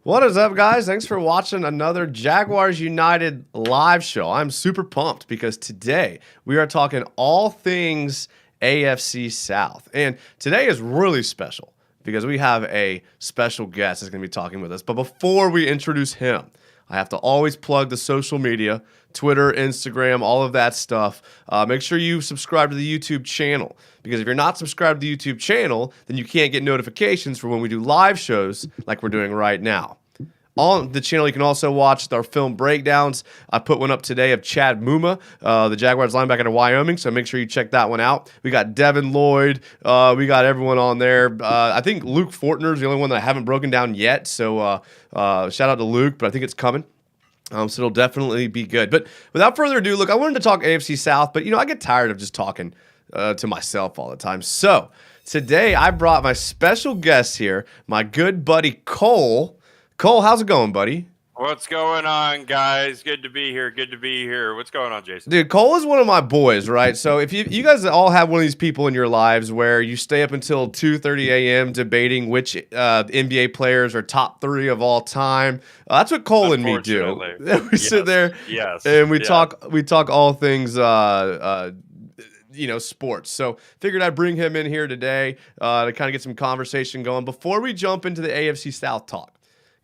What is up, guys? Thanks for watching another Jaguars United live show. I'm super pumped because today we are talking all things AFC South. And today is really special because we have a special guest that's going to be talking with us. But before we introduce him, I have to always plug the social media, Twitter, Instagram, all of that stuff. Make sure you subscribe to the YouTube channel, because if you're not subscribed to the YouTube channel, then you can't get notifications for when we do live shows like we're doing right now. On the channel, you can also watch our film breakdowns. I put one up today of Chad Muma, the Jaguars linebacker in Wyoming, so make sure you check that one out. We got Devin Lloyd. We got everyone on there. I think Luke Fortner is the only one that I haven't broken down yet, so shout out to Luke, but I think it's coming. So it'll definitely be good. But without further ado, look, I wanted to talk AFC South, but, I get tired of just talking to myself all the time. So today I brought my special guest here, my good buddy Cole. Cole, how's it going, buddy? What's going on, guys? Good to be here. Good to be here. What's going on, Jason? Dude, Cole is one of my boys, right? So if you guys all have one of these people in your lives where you stay up until 2:30 a.m. debating which NBA players are top 3 of all time, that's what Cole and me do. We sit there and we talk all things sports. So figured I'd bring him in here today to kind of get some conversation going. Before we jump into the AFC South talk,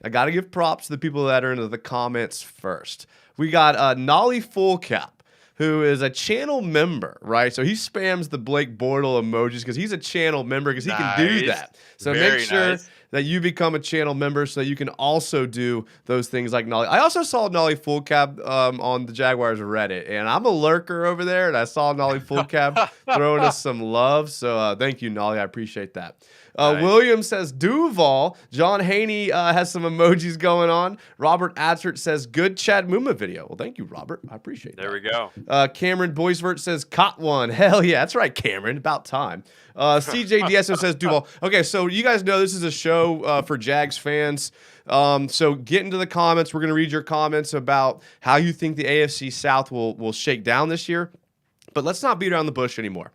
I got to give props to the people that are into the comments first. We got Nolly Fullcap, who is a channel member, right? So he spams the Blake Bortle emojis because he's a channel member because he can do that. So make sure that you become a channel member so that you can also do those things like Nolly. I also saw Nolly Fullcap on the Jaguars Reddit, and I'm a lurker over there, and I saw Nolly Fullcap throwing us some love. So thank you, Nolly. I appreciate that. William says Duval. John Haney has some emojis going on. Robert Atzert says good Chad Muma video. Well, thank you, Robert. I appreciate that. There we go. Cameron Boisvert says caught one. Hell yeah, that's right, Cameron. About time. CJ DSO says Duval. Okay, so you guys know this is a show for Jags fans. So get into the comments. We're going to read your comments about how you think the AFC South will shake down this year. But let's not beat around the bush anymore.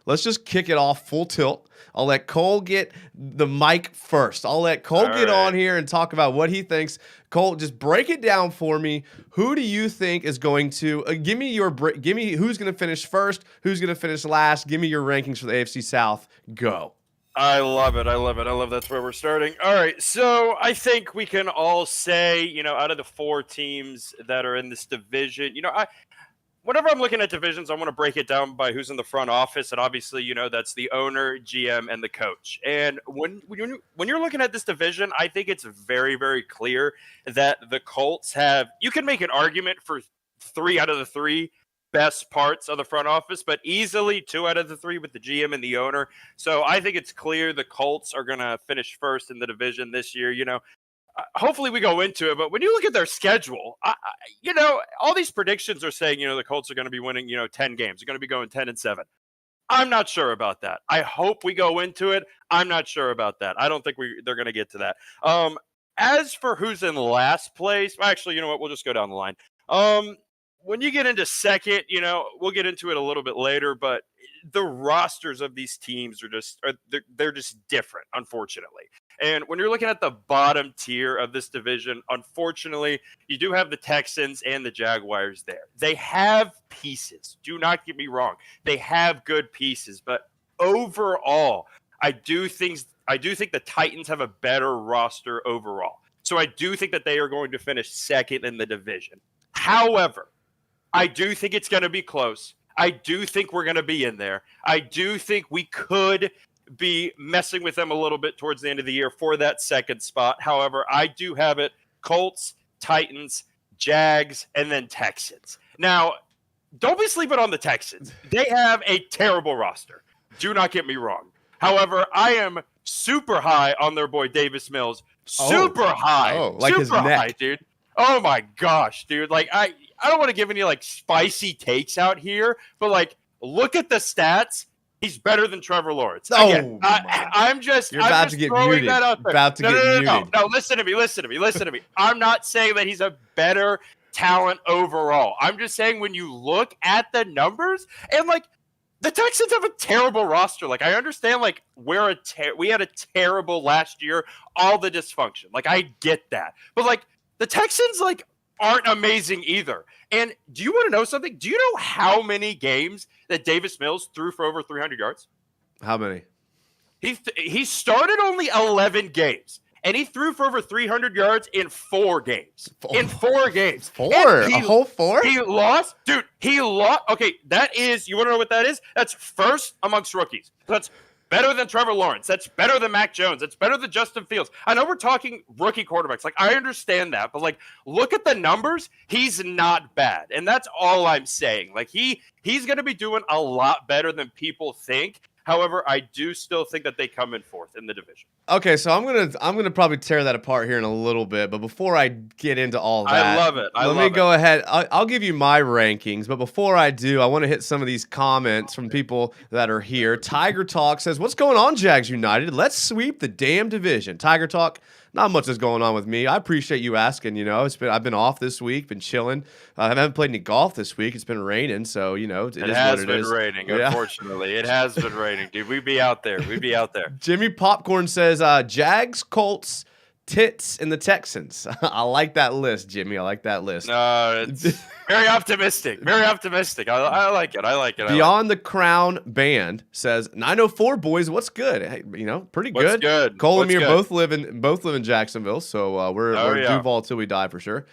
Let's just kick it off full tilt. I'll let Cole get the mic first. I'll let Cole get on here and talk about what he thinks. Cole, just break it down for me. Who do you think is going to give me who's going to finish first, who's going to finish last? Give me your rankings for the AFC South. Go. I love it. I love it. I love that's where we're starting. All right. So I think we can all say, out of the 4 teams that are in this division, whenever I'm looking at divisions, I want to break it down by who's in the front office, and obviously, that's the owner, GM, and the coach. And when you're looking at this division, I think it's very, very clear that the Colts you can make an argument for 3 out of the 3 best parts of the front office, but easily 2 out of the 3 with the GM and the owner. So I think it's clear the Colts are going to finish first in the division this year. Hopefully we go into it, but when you look at their schedule, all these predictions are saying, the Colts are going to be winning, 10 games. They're going to be going 10-7. I'm not sure about that. I hope we go into it. I'm not sure about that. I don't think they're going to get to that. As for who's in last place, actually, you know what? We'll just go down the line. When you get into second, we'll get into it a little bit later, but the rosters of these teams they're just different, unfortunately. And when you're looking at the bottom tier of this division, unfortunately, you do have the Texans and the Jaguars there. They have pieces. Do not get me wrong. They have good pieces. But overall, I do think the Titans have a better roster overall. So I do think that they are going to finish second in the division. However, I do think it's going to be close. I do think we're going to be in there. I do think we could be messing with them a little bit towards the end of the year for that second spot. However, I do have it Colts, Titans, Jags, and then Texans. Now, don't be sleeping on the Texans. They have a terrible roster. Do not get me wrong. However, I am super high on their boy Davis Mills. Super high. Oh, like super his neck. High, dude. Oh my gosh, dude. Like I don't want to give any spicy takes out here, but look at the stats. He's better than Trevor Lawrence. Again, I'm just about to get throwing muted. that out there. No, listen to me. I'm not saying that he's a better talent overall. I'm just saying when you look at the numbers and the Texans have a terrible roster. Like, I understand, like, we had a terrible last year, all the dysfunction. Like, I get that. But, like, the Texans, like, aren't amazing either. And do you want to know something? Do you know how many games that Davis Mills threw for over 300 yards? How many? He started only 11 games. And he threw for over 300 yards in 4 games. In 4 games. 4? A whole 4? He lost. Dude, he lost. Okay, that is, you want to know what that is? That's first amongst rookies. That's better than Trevor Lawrence. That's better than Mac Jones. That's better than Justin Fields. I know we're talking rookie quarterbacks. Like, I understand that. But, like, look at the numbers. He's not bad. And that's all I'm saying. Like, he's going to be doing a lot better than people think. However, I do still think that they come in 4th in the division. Okay, so I'm gonna probably tear that apart here in a little bit, but before I get into all that, I love it. Let me go ahead. I'll give you my rankings, but before I do, I want to hit some of these comments from people that are here. Tiger Talk says, "What's going on, Jags United? Let's sweep the damn division." Tiger Talk. Not much is going on with me. I appreciate you asking. You know, I've been off this week, been chilling. I haven't played any golf this week. It's been raining, so you know it is has what it been is. raining. Yeah. Unfortunately, it has been raining, dude. We'd be out there. We'd be out there. Jimmy Popcorn says, Jags, Colts, Tits, and the Texans. I like that list, Jimmy. I like that list. It's very optimistic. Very optimistic. I like it. I like it. Beyond the Crown Band says 904 boys. What's good? Hey, you know, pretty good. What's good? Cole and What's me are good? both live in Jacksonville, so we're Duval till we die for sure.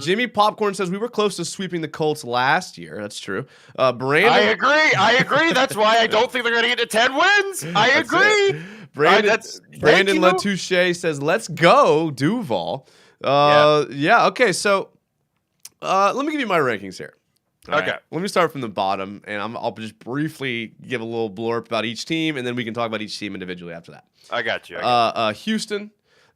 Jimmy Popcorn says we were close to sweeping the Colts last year. That's true. Brandon, I agree. That's why I don't think they're going to get to 10 wins. I agree. Brandon Latouche says, "Let's go, Duval." Yeah. Okay. So, let me give you my rankings here. All okay. Right. Let me start from the bottom, and I'll just briefly give a little blurb about each team, and then we can talk about each team individually after that. I got you. Houston,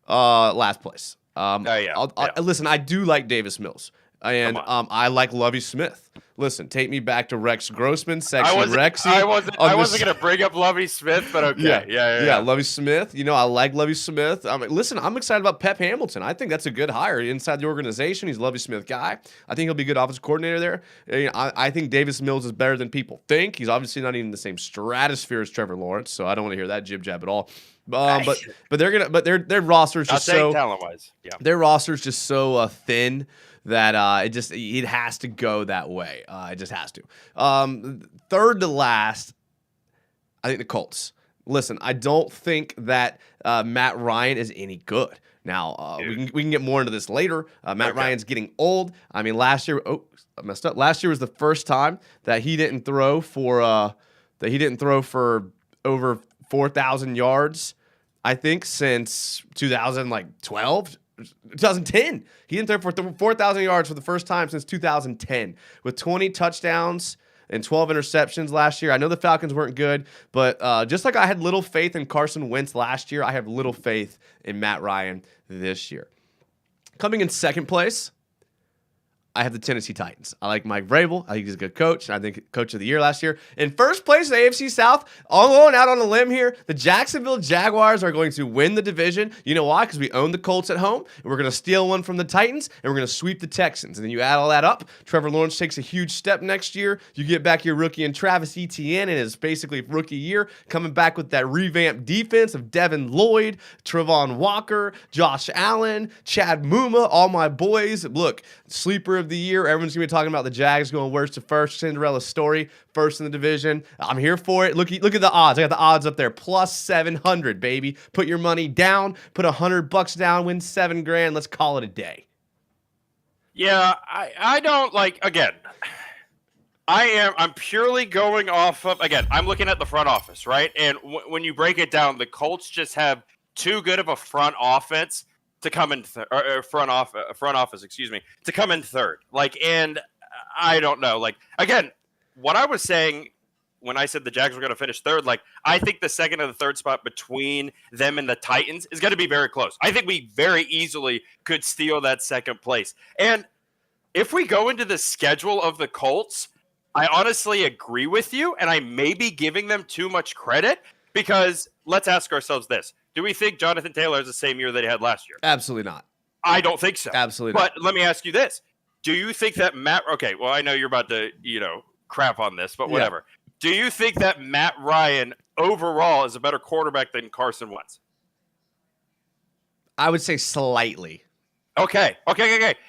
last place. Yeah. Listen, I do like Davis Mills, and I like Lovie Smith. Listen, take me back to Rex Grossman, Sexy Rexy. I wasn't going to bring up Lovie Smith, but okay. Yeah. Lovie Smith. You know, I like Lovie Smith. Listen, I'm excited about Pep Hamilton. I think that's a good hire inside the organization. He's a Lovie Smith guy. I think he'll be a good offensive coordinator there. You know, I think Davis Mills is better than people think. He's obviously not even in the same stratosphere as Trevor Lawrence, so I don't want to hear that jib jab at all. But their roster's just so talent-wise. Yeah. Their roster's just so thin that it has to go that way. It just has to. Third to last, I think the Colts. Listen, I don't think that Matt Ryan is any good. Now, we can get more into this later. Matt Ryan's getting old. I mean, last year, I messed up. Last year was the first time that he didn't throw for over 4,000 yards. I think since 2012. 2010. He didn't throw for 4,000 yards for the first time since 2010 with 20 touchdowns and 12 interceptions last year. I know the Falcons weren't good, but just like I had little faith in Carson Wentz last year, I have little faith in Matt Ryan this year. Coming in second place, I have the Tennessee Titans. I like Mike Vrabel. I think he's a good coach. I think coach of the year last year. In first place, the AFC South, all going out on a limb here, the Jacksonville Jaguars are going to win the division. You know why? Because we own the Colts at home, and we're going to steal one from the Titans, and we're going to sweep the Texans. And then you add all that up. Trevor Lawrence takes a huge step next year. You get back your rookie and Travis Etienne in his basically rookie year, coming back with that revamped defense of Devin Lloyd, Trevon Walker, Josh Allen, Chad Muma, all my boys. Look, sleeper of the year. Everyone's going to be talking about the Jags going worst to first. Cinderella story, first in the division. I'm here for it. Look at the odds. I got the odds up there. Plus 700, baby. Put your money down. Put $100 down. Win $7,000. Let's call it a day. Yeah, I don't like, again, I'm purely going off of, again, I'm looking at the front office, right? And when you break it down, the Colts just have too good of a front offense to come in front office, to come in third. Like, and I don't know. Like, again, what I was saying when I said the Jags were going to finish third, like, I think the second and the third spot between them and the Titans is going to be very close. I think we very easily could steal that second place. And if we go into the schedule of the Colts, I honestly agree with you, and I may be giving them too much credit because let's ask ourselves this. Do we think Jonathan Taylor has the same year that he had last year? Absolutely not. I don't think so. Absolutely not. But let me ask you this. Do you think that okay, well, I know you're about to, crap on this, but whatever. Do you think that Matt Ryan overall is a better quarterback than Carson Wentz? I would say slightly. Okay.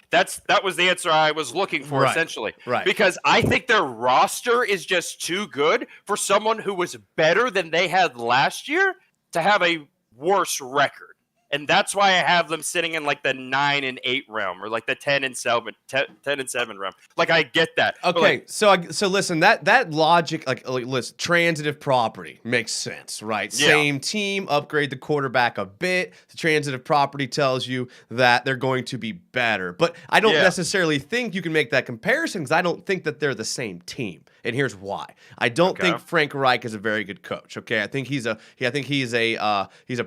That was the answer I was looking for, essentially. Right. Because I think their roster is just too good for someone who was better than they had last year to have a worse record. And that's why I have them sitting in like the 9-8 realm, or like the 10-7 realm. Like, I get that. Okay, like, so listen, that logic, listen, transitive property makes sense, right? Yeah. Same team, upgrade the quarterback a bit. The transitive property tells you that they're going to be better, but I don't necessarily think you can make that comparison because I don't think that they're the same team. And here's why. I don't think Frank Reich is a very good coach. Okay, I think he's a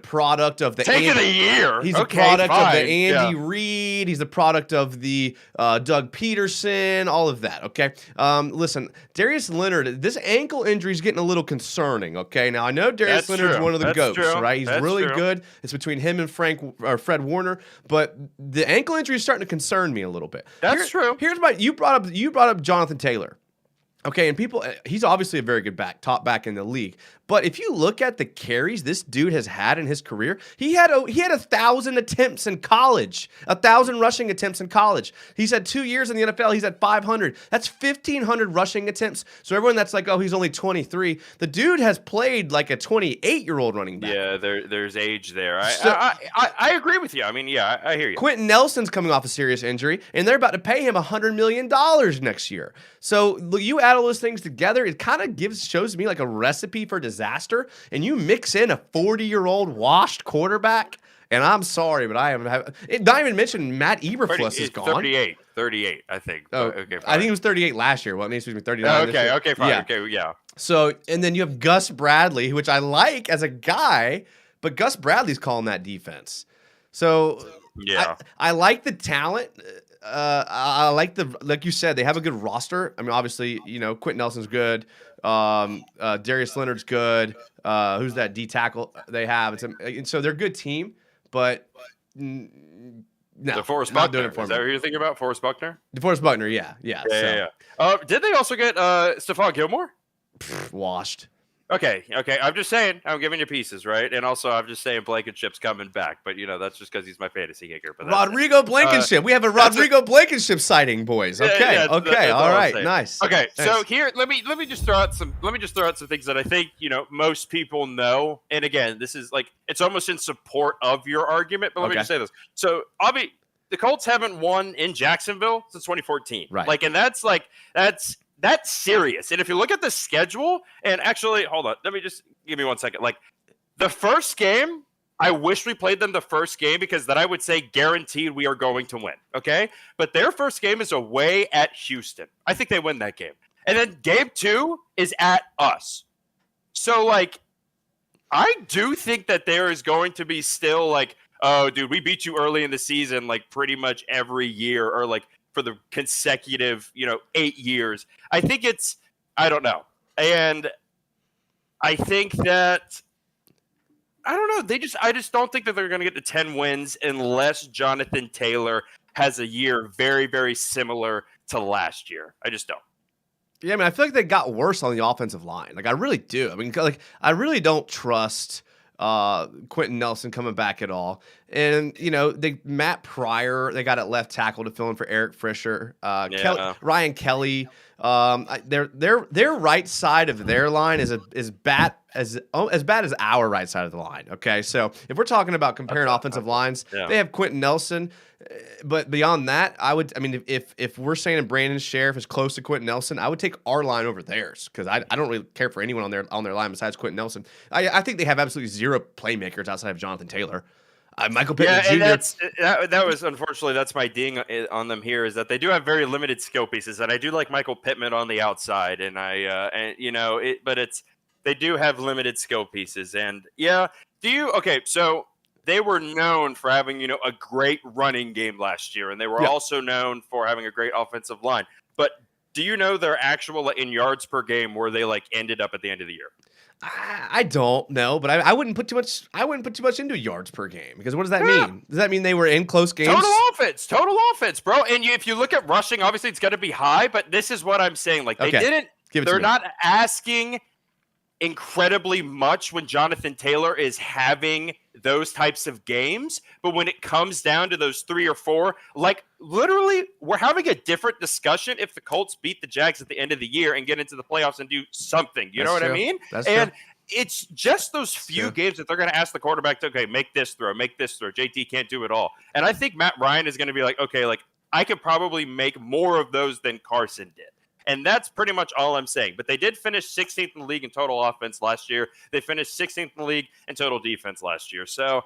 product of the year. He's a product of the Andy Reid. He's a product of the Doug Peterson, all of that, okay? Listen, Darius Leonard, this ankle injury is getting a little concerning, okay? Now, I know Darius Leonard's one of the GOATs, right? He's really good. It's between him and Fred Warner, but the ankle injury is starting to concern me a little bit. That's true. Here's you brought up Jonathan Taylor. Okay, and he's obviously a very good top back in the league. But if you look at the carries this dude has had in his career, he had 1,000 attempts in college, 1,000 rushing attempts in college. He's had 2 years in the NFL. He's at 500. That's 1,500 rushing attempts. So everyone that's like, oh, he's only 23. The dude has played like a 28-year-old running back. Yeah, there's age there. I agree with you. I mean, yeah, I hear you. Quentin Nelson's coming off a serious injury, and they're about to pay him $100 million next year. So you add all those things together, it kind of shows me like a recipe for disaster, and you mix in a 40-year-old washed quarterback, and I'm sorry, but not even mention Matt Eberflus is gone. 38, I think. Oh, okay, fine. I think he was 38 last year. Well, it needs to be 39 this year. Okay, fine. Yeah. Okay, yeah. So, and then you have Gus Bradley, which I like as a guy, but Gus Bradley's calling that defense. So, yeah, I like the talent. I like like you said, they have a good roster. I mean, obviously, Quentin Nelson's good. Darius Leonard's good. Who's that D tackle they have? So they're a good team, but no, DeForest not Buckner. doing it for Is me. that what you're thinking about? DeForest Buckner? DeForest Buckner, yeah. Did they also get Stephon Gilmore? Washed. Okay. I'm just saying. I'm giving you pieces, right? And also, I'm just saying Blankenship's coming back. But, that's just because he's my fantasy kicker. But Rodrigo Blankenship. We have a Rodrigo Blankenship sighting, boys. Okay. All right. Nice. Okay. Nice. So here, let me just throw out some things that I think, most people know. And again, this is like, it's almost in support of your argument. But let me just say this. So, obviously, the Colts haven't won in Jacksonville since 2014. Right. And that's serious. And if you look at the schedule, and actually, hold on, give me 1 second. Like, the first game, I wish we played them the first game because then I would say guaranteed we are going to win. Okay. But their first game is away at Houston. I think they win that game. And then game 2 is at us. So, like, I do think that there is going to be still like, oh, dude, we beat you early in the season, like pretty much every year, or like for the consecutive, 8 years. I think I don't know. And I think that, I don't know. I just don't think that they're going to get to 10 wins unless Jonathan Taylor has a year very, very similar to last year. I just don't. Yeah, I mean, I feel like they got worse on the offensive line. Like, I really do. I mean, like, I really don't trust Quentin Nelson coming back at all. And, Matt Pryor, they got at left tackle to fill in for Eric Fisher. Ryan Kelly. Their right side of their line is as bad as our right side of the line. Okay, so if we're talking about comparing offensive lines, they have Quentin Nelson, but beyond that, if we're saying Brandon Sheriff is close to Quentin Nelson, I would take our line over theirs because I don't really care for anyone on their line besides Quentin Nelson. I think they have absolutely zero playmakers outside of Jonathan Taylor. Michael Pittman Jr. And that was unfortunately that's my ding on them here is that they do have very limited skill pieces, and I do like Michael Pittman on the outside, and they do have limited skill pieces, and so they were known for having a great running game last year, and they were also known for having a great offensive line. But do you know their actual in yards per game where they ended up at the end of the year? I don't know, but I wouldn't put too much into yards per game because what does that mean? Does that mean they were in close games? Total offense, bro. And if you look at rushing, obviously it's going to be high, but this is what I'm saying. Like they didn't Give it to They're me. not asking incredibly much when Jonathan Taylor is having those types of games, but when it comes down to those 3 or 4, like literally we're having a different discussion if the Colts beat the Jags at the end of the year and get into the playoffs and do something. You know what I mean? That's and true. it's just those few games that they're going to ask the quarterback to, okay, make this throw. JT can't do it all. And I think Matt Ryan is going to be like, okay, like I could probably make more of those than Carson did. And that's pretty much all I'm saying. But they did finish 16th in the league in total offense last year. They finished 16th in the league in total defense last year. So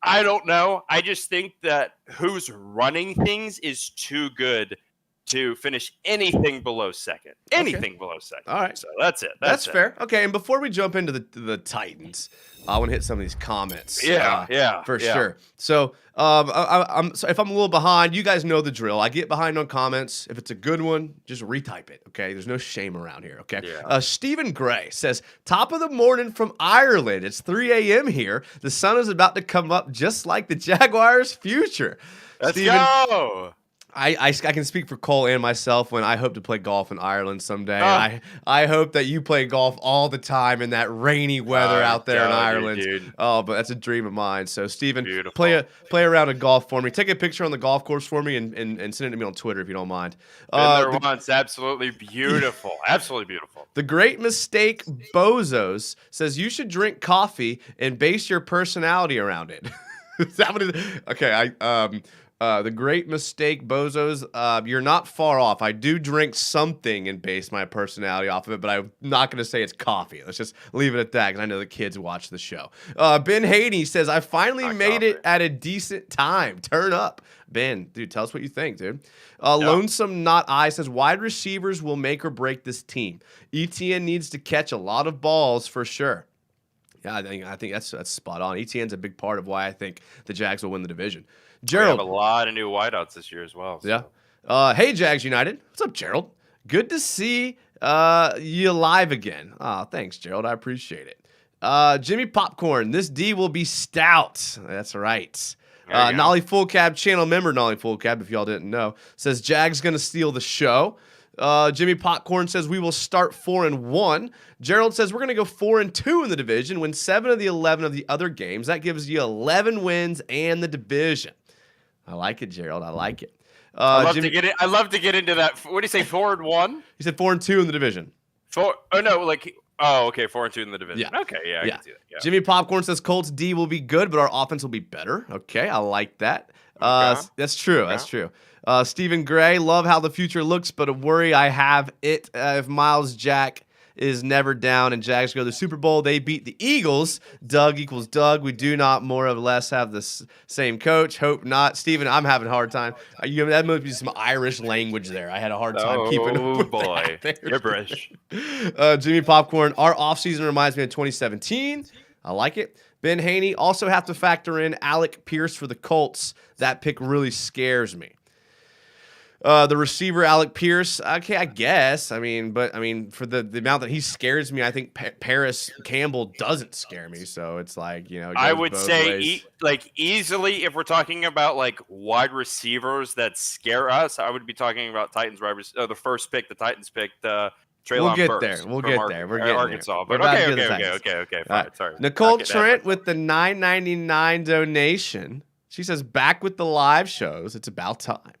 I don't know. I just think that who's running things is too good to finish anything below second. Below second. All right. So that's it. That's fair. Okay, and before we jump into the Titans, I want to hit some of these comments. For sure. So, so if I'm a little behind, you guys know the drill. I get behind on comments. If it's a good one, just retype it. Okay, there's no shame around here. Okay. Yeah. Stephen Gray says, "Top of the morning from Ireland. It's 3 a.m. here. The sun is about to come up, just like the Jaguars' future." Let's Steven, go. I can speak for Cole and myself when I hope to play golf in Ireland someday. I hope that you play golf all the time in that rainy weather out there in Ireland. Dude. Oh, but that's a dream of mine. So, Steven, play a round of golf for me. Take a picture on the golf course for me and send it to me on Twitter if you don't mind. Been there once. Absolutely beautiful. Absolutely beautiful. The Great Mistake Bozos says you should drink coffee and base your personality around it. Is that what it is? Okay, the Great Mistake Bozos, you're not far off. I do drink something and base my personality off of it, but I'm not going to say it's coffee. Let's just leave it at that because I know the kids watch the show. Ben Haney says, I finally made it at a decent time. Turn up. Ben, dude, tell us what you think, dude. Lonesome Not I says, wide receivers will make or break this team. ETN needs to catch a lot of balls for sure. Yeah, I think that's spot on. ETN's a big part of why I think the Jags will win the division. Gerald, we have a lot of new wideouts this year as well. So. Yeah. Hey, Jags United. What's up, Gerald? Good to see you live again. Oh, thanks, Gerald. I appreciate it. Jimmy Popcorn. This D will be stout. That's right. Nolly Full Cab channel member, Nolly Full Cab, if y'all didn't know, says Jags gonna steal the show. Jimmy Popcorn says we will start 4-1. Gerald says we're going to go 4-2 in the division, win 7 of the 11 of the other games. That gives you 11 wins and the division. I like it, Gerald. I like it. I love to get into that. What do you say, 4-1? He said 4-2 in the division. 4-2 in the division. Yeah. Okay, yeah, I can see that. Yeah. Jimmy Popcorn says Colts D will be good, but our offense will be better. Okay, I like that. That's true. That's true. Stephen Gray, love how the future looks, but a worry I have it if Miles Jack is never down and Jags go to the Super Bowl. They beat the Eagles. Doug equals Doug. We do not more or less have the same coach. Hope not. Steven, I'm having a hard time. That must be some Irish language there. I had a hard time keeping up with boy. You're British. Jimmy Popcorn, our offseason reminds me of 2017. I like it. Ben Haney, also have to factor in Alec Pierce for the Colts. That pick really scares me. The receiver, Alec Pierce, okay, I guess. I mean, for the amount that he scares me, I think Paris Campbell doesn't scare me. So it's like, I would say easily, if we're talking about like wide receivers that scare us, I would be talking about Titans the first pick the Titans picked. Treylon Burks. We'll get there. We're getting Arkansas. There. But okay. Fine. Right. Sorry. Nicole Trent with the $9.99 donation. She says, back with the live shows. It's about time.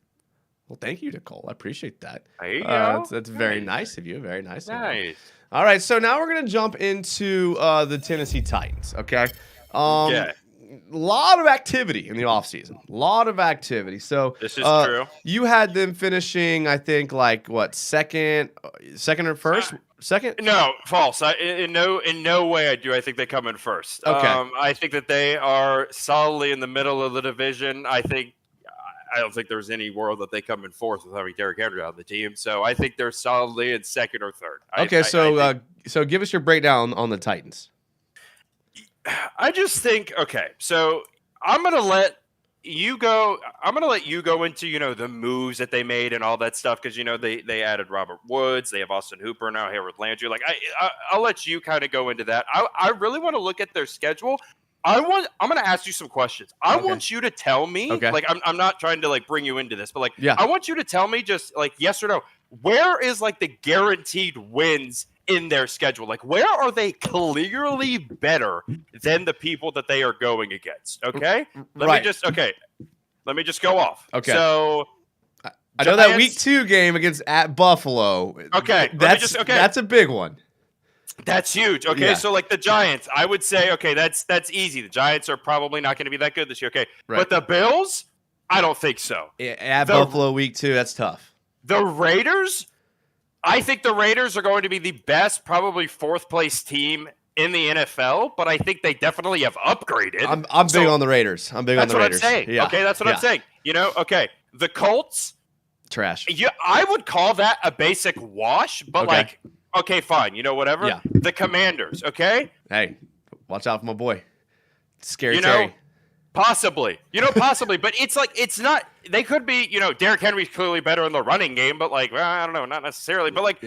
Well, thank you, Nicole. I appreciate that. There you go. That's very nice of you. Very nice. Nice. All right, so now we're going to jump into the Tennessee Titans, okay? A lot of activity in the offseason. A lot of activity. So this is true. You had them finishing, I think, second or first? Second? No, false. In no way do I think they come in first. Okay. I think that they are solidly in the middle of the division. I don't think there's any world that they come in fourth with having Derrick Henry on the team. So I think they're solidly in second or third. Okay, so give us your breakdown on the Titans. I just think, so I'm gonna let you go. I'm gonna let you go into the moves that they made and all that stuff because they added Robert Woods. They have Austin Hooper now here with Landry. Like I'll let you kind of go into that. I really want to look at their schedule. I'm going to ask you some questions. I want you to tell me, I'm not trying to bring you into this, but I want you to tell me just yes or no. where is like the guaranteed wins in their schedule? Like, where are they clearly better than the people that they are going against? Okay, let me just go off. Okay, so I know that week 2 game at Buffalo. Okay, that's a big one. That's huge. Okay, Yeah. So like the Giants, I would say, okay, that's easy. The Giants are probably not going to be that good this year. Okay, right. But the Bills, I don't think so. At Buffalo week 2, that's tough. The Raiders, I think the Raiders are going to be the best, probably 4th place team in the NFL, but I think they definitely have upgraded. I'm big on the Raiders. I'm big on the Raiders. That's what I'm saying. Yeah. Okay, that's what I'm saying. Okay, the Colts, trash. I would call that a basic wash, but okay, fine. Whatever. Yeah. The Commanders, okay? Hey, watch out for my boy. Scary Terry. Possibly. But it's not – they could be – Derrick Henry's clearly better in the running game, but I don't know, not necessarily. But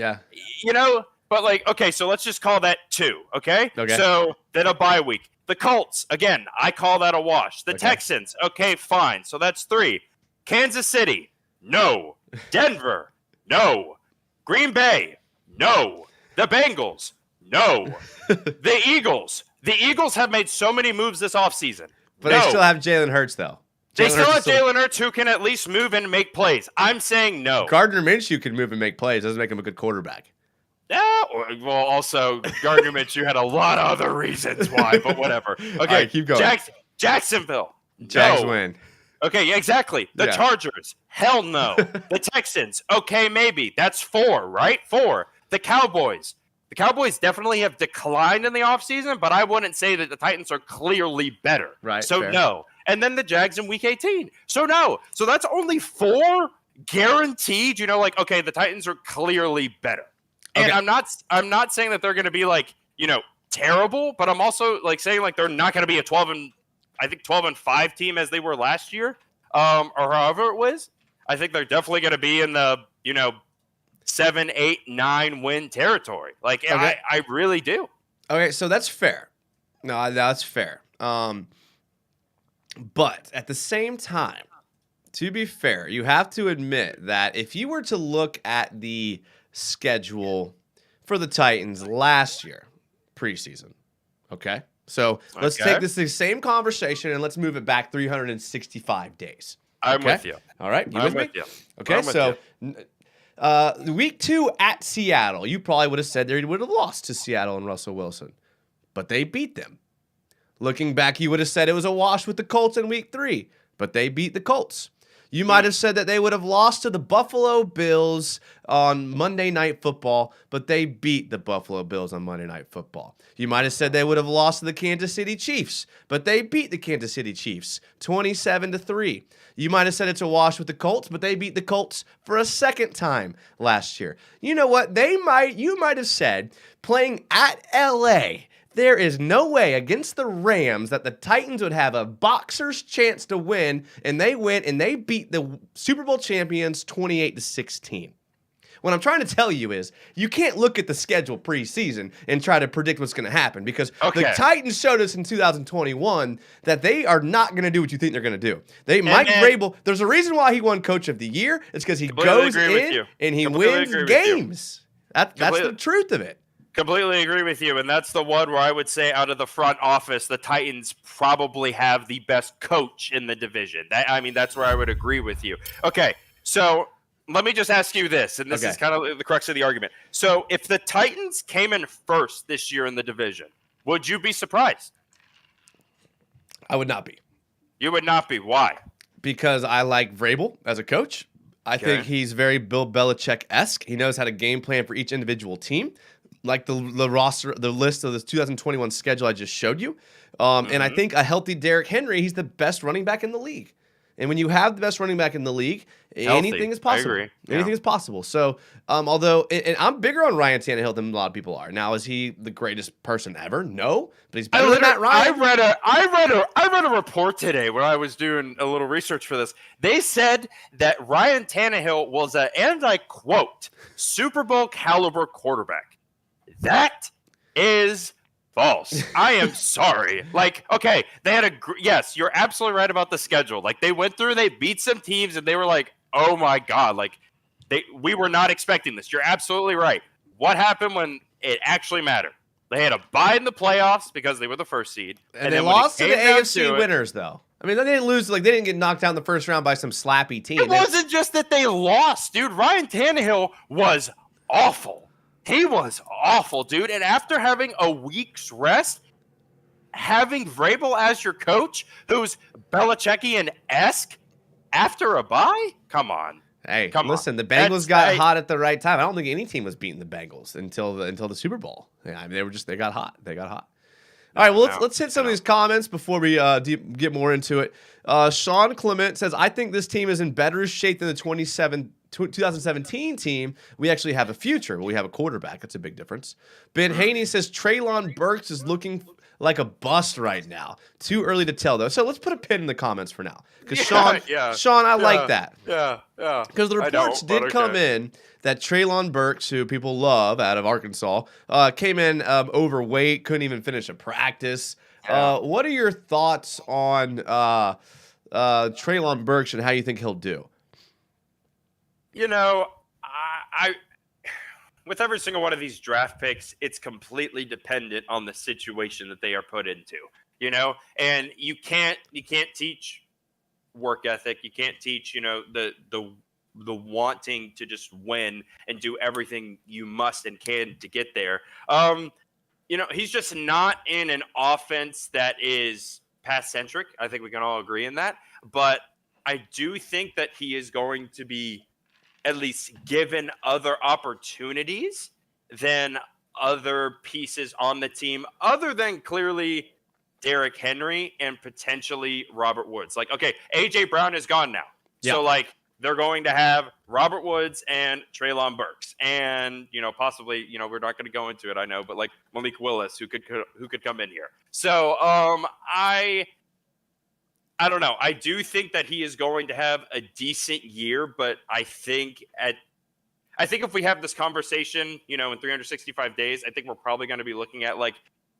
okay, so let's just call that 2, okay? Okay. So then a bye week. The Colts, again, I call that a wash. The Texans, okay, fine. So that's 3. Kansas City, no. Denver, no. Green Bay, no. The Bengals, no. The Eagles have made so many moves this offseason. But they still have Jalen Hurts, though. They still have Jalen Hurts who can at least move and make plays. I'm saying no. Gardner Minshew can move and make plays. Doesn't make him a good quarterback. Yeah, well, also, Gardner Minshew had a lot of other reasons why, but whatever. Okay, all right, keep going. Jacksonville, Jags no. win. Okay, yeah, exactly. The Chargers, hell no. The Texans, okay, maybe. That's 4, right? 4. The Cowboys definitely have declined in the offseason, but I wouldn't say that the Titans are clearly better. Right. So fair. no. And then the Jags in week 18. So no. So that's only 4 guaranteed. Okay, the Titans are clearly better. And Okay. I'm not saying that they're going to be terrible, but I'm also saying they're not going to be a 12-5 team as they were last year, or however it was. I think they're definitely going to be in the 7, 8, 9 win territory. I really do. Okay, so that's fair. No, that's fair. But at the same time, to be fair, you have to admit that if you were to look at the schedule for the Titans last year, preseason, okay? So let's take this same conversation and let's move it back 365 days. I'm with you. All right, I'm with you. Okay, so week 2 at Seattle, you probably would have said they would have lost to Seattle and Russell Wilson, but they beat them. Looking back, you would have said it was a wash with the Colts in week 3, but they beat the Colts. You might have said that they would have lost to the Buffalo Bills on Monday Night Football, but they beat the Buffalo Bills on Monday Night Football. You might have said they would have lost to the Kansas City Chiefs, but they beat the Kansas City Chiefs 27-3. You might have said it's a wash with the Colts, but they beat the Colts for a second time last year. You know what? You might have said playing at LA, there is no way against the Rams that the Titans would have a boxer's chance to win, and they went and they beat the Super Bowl champions 28-16. What I'm trying to tell you is you can't look at the schedule preseason and try to predict what's going to happen because the Titans showed us in 2021 that they are not going to do what you think they're going to do. Mike Vrabel, there's a reason why he won Coach of the Year. It's because he goes in and he wins games. That's the truth of it. Completely agree with you, and that's the one where I would say out of the front office, the Titans probably have the best coach in the division. That's where I would agree with you. Okay, so let me just ask you this, and this is kind of the crux of the argument. So if the Titans came in first this year in the division, would you be surprised? I would not be. You would not be. Why? Because I like Vrabel as a coach. I think he's very Bill Belichick-esque. He knows how to game plan for each individual team. Like the roster, the list of the 2021 schedule I just showed you. And I think a healthy Derrick Henry, he's the best running back in the league. And when you have the best running back in the league, anything is possible. I agree. Anything is possible. So, although and I'm bigger on Ryan Tannehill than a lot of people are. Now, is he the greatest person ever? No, but he's better than Matt Ryan. I read a report today when I was doing a little research for this. They said that Ryan Tannehill was and I quote, Super Bowl caliber quarterback. That is false. I am sorry. Okay, they had yes, you're absolutely right about the schedule. They went through, they beat some teams, and they were like, oh my God, We were not expecting this. You're absolutely right. What happened when it actually mattered? They had a bye in the playoffs because they were the first seed, and they lost to the AFC winners, though. I mean, they didn't lose. Like, they didn't get knocked down in the first round by some slappy team. It wasn't just that they lost, dude. Ryan Tannehill was awful. He was awful, dude. And after having a week's rest, having Vrabel as your coach, who's Belichickian-esque, after a bye? Come on. Hey, listen, the Bengals got hot at the right time. I don't think any team was beating the Bengals until the Super Bowl. Yeah, I mean, they got hot. They got hot. All right, well, let's hit some of these comments before we get more into it. Sean Clement says, I think this team is in better shape than the 2017 team. We actually have a future. We have a quarterback. That's a big difference. Ben Haney says, Treylon Burks is looking like a bust right now. Too early to tell, though. So let's put a pin in the comments for now. Because Sean, I like that. Yeah. Because the reports did come in that Treylon Burks, who people love out of Arkansas, came in overweight, couldn't even finish a practice. Yeah. What are your thoughts on Treylon Burks and how you think he'll do? You know, I with every single one of these draft picks, it's completely dependent on the situation that they are put into, you know, and you can't teach work ethic. You can't teach, you know, the wanting to just win and do everything you must and can to get there. You know, he's just not in an offense that is pass centric. I think we can all agree in that, but I do think that he is going to be at least given other opportunities than other pieces on the team, other than clearly Derrick Henry and potentially Robert Woods. Like, okay, A.J. Brown is gone now. Yeah. So, like, they're going to have Robert Woods and Treylon Burks. And, you know, possibly, you know, we're not going to go into it, I know, but, like, Malik Willis, who could come in here. So, I don't know. I do think that he is going to have a decent year, but I think if we have this conversation, you know, in 365 days, I think we're probably going to be looking at, like,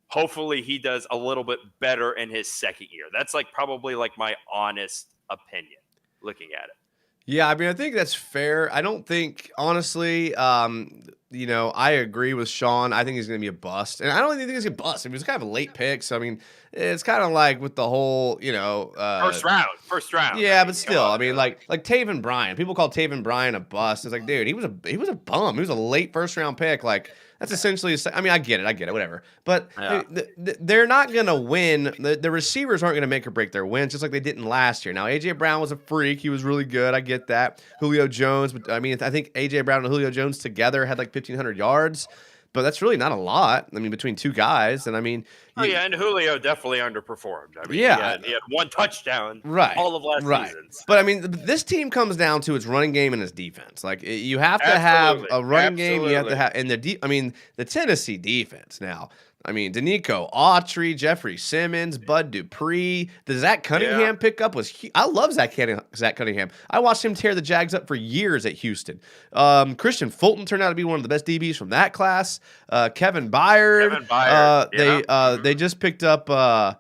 hopefully he does a little bit better in his second year. That's, like, probably, like, my honest opinion looking at it. Yeah, I mean, I think that's fair. I don't think, honestly, you know, I agree with Sean. I think he's going to be a bust. And I don't even think he's going to bust. I mean, it's kind of a late pick. So, I mean, it's kind of like with the whole, you know. First round. Yeah, but still, I mean, like Taven Bryan. People call Taven Bryan a bust. It's like, dude, he was a bum. He was a late first round pick. Like, that's essentially, I mean, I get it, whatever. But they're not going to win. The receivers aren't going to make or break their wins, just like they didn't last year. Now, A.J. Brown was a freak. He was really good. I get that. Julio Jones, but I mean, I think A.J. Brown and Julio Jones together had like 1,500 yards. But that's really not a lot. I mean, between two guys. And I mean. And Julio definitely underperformed. I mean, he had one touchdown all of last season. But I mean, this team comes down to its running game and its defense. Like, you have to have a running game. You have to have, and the Tennessee defense now. I mean, Danico Autry, Jeffrey Simmons, Bud Dupree. The Zach Cunningham pickup was huge. I love Zach Cunningham. I watched him tear the Jags up for years at Houston. Christian Fulton turned out to be one of the best DBs from that class. Kevin Byard. They just picked up.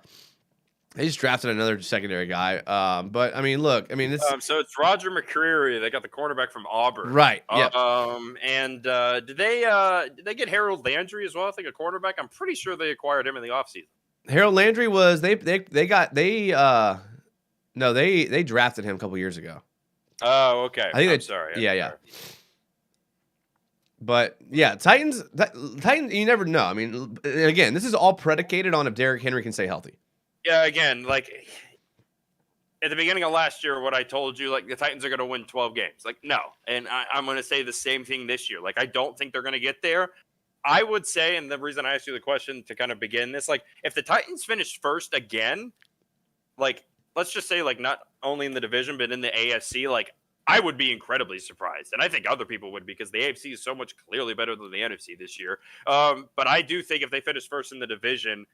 They just drafted another secondary guy. But I mean, look, I mean, it's so it's Roger McCreary. They got the cornerback from Auburn, right? Yeah. And did they get Harold Landry as well? I think a cornerback. I'm pretty sure they acquired him in the offseason. Harold Landry was they drafted him a couple years ago. Oh, okay. I think I'm sorry. Yeah. But yeah, Titans. You never know. I mean, again, this is all predicated on if Derrick Henry can stay healthy. Yeah, again, like at the beginning of last year, what I told you, like the Titans are going to win 12 games. Like, no. And I'm going to say the same thing this year. Like, I don't think they're going to get there. I would say, and the reason I asked you the question to kind of begin this, like, if the Titans finish first again, like, let's just say, like, not only in the division, but in the AFC, like, I would be incredibly surprised. And I think other people would because the AFC is so much clearly better than the NFC this year. But I do think if they finish first in the division,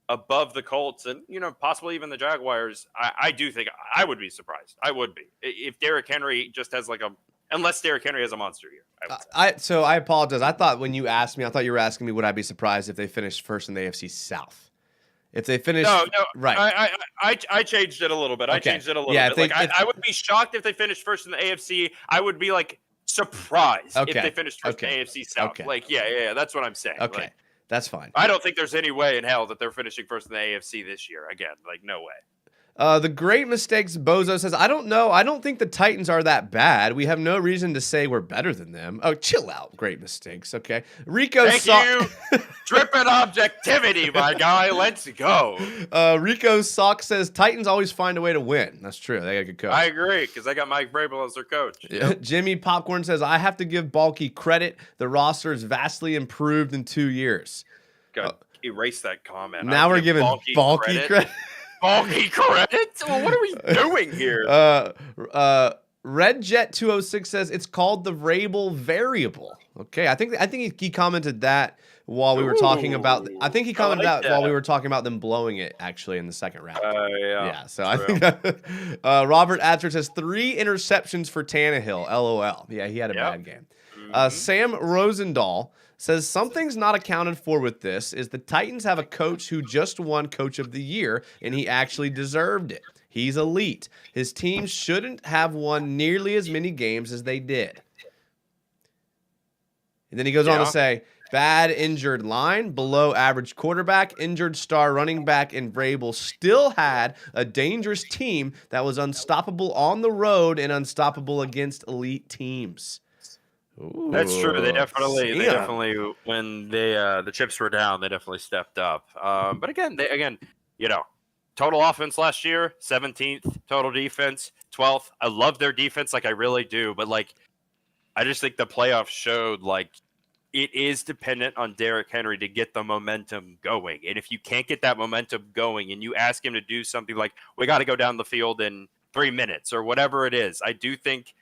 above the Colts and, you know, possibly even the Jaguars, I do think I would be surprised. I would be. If Derrick Henry just has unless Derrick Henry has a monster year. So I apologize. I thought when you asked me, I thought you were asking me, would I be surprised if they finished first in the AFC South? If they finish. No. Right. I changed it a little bit. Okay. I changed it a little bit. I would be shocked if they finished first in the AFC. I would be like surprised if Okay. they finished first in the AFC South. Okay. Like, yeah, that's what I'm saying. Okay. Like, That's fine. I don't think there's any way in hell that they're finishing first in the AFC this year. Again, like, no way. The Great Mistakes Bozo says, I don't know. I don't think the Titans are that bad. We have no reason to say we're better than them. Oh, chill out. Great Mistakes. Okay. Rico Thank you. Dripping objectivity, my guy. Let's go. Rico Sock says, Titans always find a way to win. That's true. They got a good coach. I agree, because I got Mike Vrabel as their coach. Yep. Jimmy Popcorn says, I have to give Balky credit. The roster is vastly improved in 2 years. Erase that comment. Now we're giving Balky credit. Balky credit? Well, what are we doing here? Red Jet 206 says it's called the Vrabel variable. Okay, I think he commented that while we were talking about. I think he commented that while we were talking about them blowing it actually in the second round. Yeah. So true. I think Robert Atcher says 3 interceptions for Tannehill. LOL. Yeah, he had a bad game. Sam Rosendahl says something's not accounted for with this is the Titans have a coach who just won Coach of the Year, and he actually deserved it. He's elite. His team shouldn't have won nearly as many games as they did. And then he goes on to say, bad injured line, below average quarterback, injured star running back, and Vrabel still had a dangerous team that was unstoppable on the road and unstoppable against elite teams. Ooh, that's true. They definitely, when the chips were down, they definitely stepped up. But again, total offense last year, 17th, total defense, 12th. I love their defense, like I really do. But like, I just think the playoffs showed like it is dependent on Derrick Henry to get the momentum going. And if you can't get that momentum going, and you ask him to do something like we got to go down the field in 3 minutes or whatever it is, I do think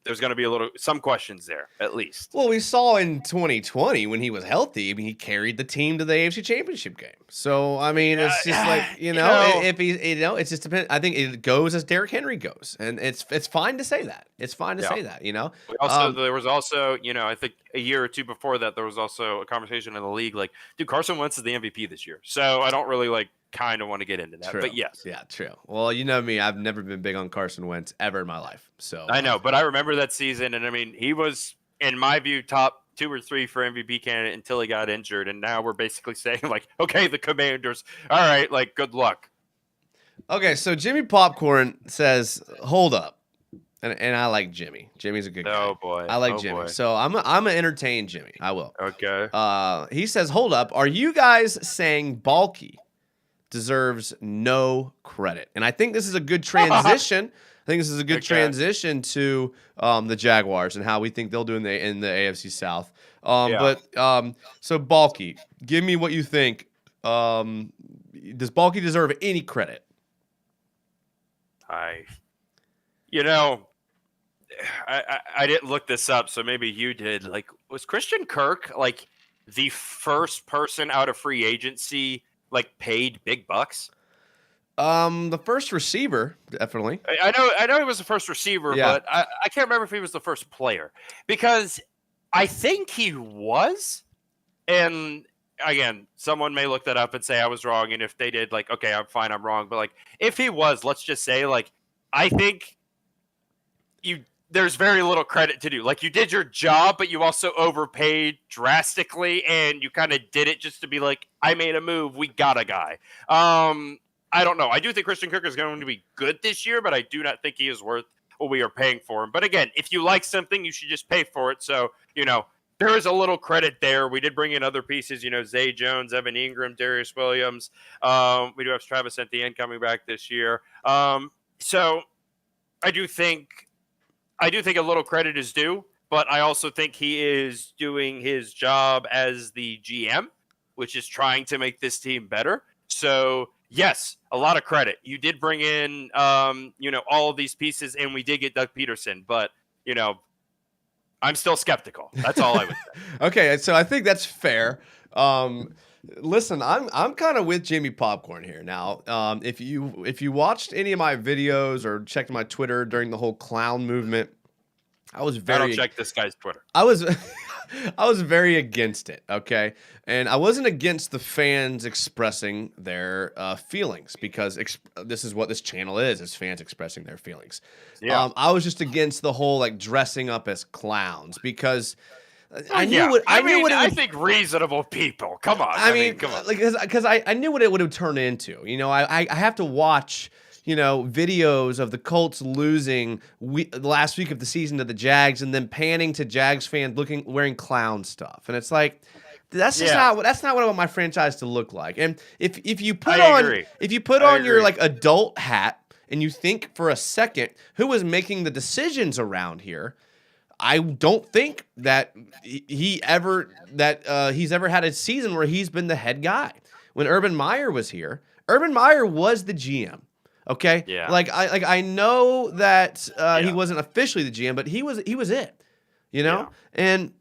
there's going to be some questions there, at least. Well, we saw in 2020 when he was healthy, I mean, he carried the team to the AFC Championship game. So, I mean, it's just like, if he, it's just depends. I think it goes as Derrick Henry goes, and it's fine to say that. It's fine to say that, There was also, I think a year or two before that, there was also a conversation in the league like, dude, Carson Wentz is the MVP this year. So I don't really kind of want to get into that, true. But yes. Yeah, true. Well, you know me, I've never been big on Carson Wentz ever in my life. So I know, but I remember that season, and I mean, he was, in my view, top 2 or 3 for MVP candidate until he got injured, and now we're basically saying like, okay, the Commanders, all right, like good luck. Okay, so Jimmy Popcorn says, hold up. And I like Jimmy. Jimmy's a good guy. Oh boy. I like Jimmy. Boy. So I'm gonna entertain Jimmy. I will. Okay. He says, hold up. Are you guys saying Balky deserves no credit? And I think this is a good transition. Transition to the Jaguars and how we think they'll do in the AFC South. So Balky, give me what you think. Does Balky deserve any credit? I didn't look this up, so maybe you did. Like, was Christian Kirk like the first person out of free agency like paid big bucks? The first receiver, definitely. I know he was the first receiver, but I can't remember if he was the first player, because I think he was. And again, someone may look that up and say I was wrong, and if they did, like, okay, I'm fine, I'm wrong. But like, if he was, let's just say, like, I think there's very little credit to do. Like, you did your job, but you also overpaid drastically, and you kind of did it just to be like, I made a move, we got a guy. I don't know. I do think Christian Kirk is going to be good this year, but I do not think he is worth what we are paying for him. But again, if you like something, you should just pay for it. So, there is a little credit there. We did bring in other pieces, Zay Jones, Evan Ingram, Darius Williams. We do have Travis Etienne coming back this year. So I do think a little credit is due, but I also think he is doing his job as the GM, which is trying to make this team better. So yes, a lot of credit. You did bring in, all of these pieces, and we did get Doug Peterson, but, I'm still skeptical. That's all I would say. Okay, so I think that's fair. Listen, I'm kind of with Jimmy Popcorn here. Now, if you watched any of my videos or checked my Twitter during the whole clown movement, I don't check this guy's Twitter. I was very against it, okay? And I wasn't against the fans expressing their feelings because this is what this channel is fans expressing their feelings. Yeah. I was just against the whole like dressing up as clowns because I knew Yeah. what I knew mean, what it I would, think reasonable people. Come on. I mean, come on. like, because I knew what it would have turned into. You know, I have to watch, you know, videos of the Colts losing the last week of the season to the Jags, and then panning to Jags fans wearing clown stuff, and it's like that's just that's not what I want my franchise to look like. And if you put on your like adult hat and you think for a second who was making the decisions around here. I don't think that he's ever had a season where he's been the head guy. When Urban Meyer was here, Urban Meyer was the GM. Okay, Yeah. I know that he wasn't officially the GM, but he was it. You know, and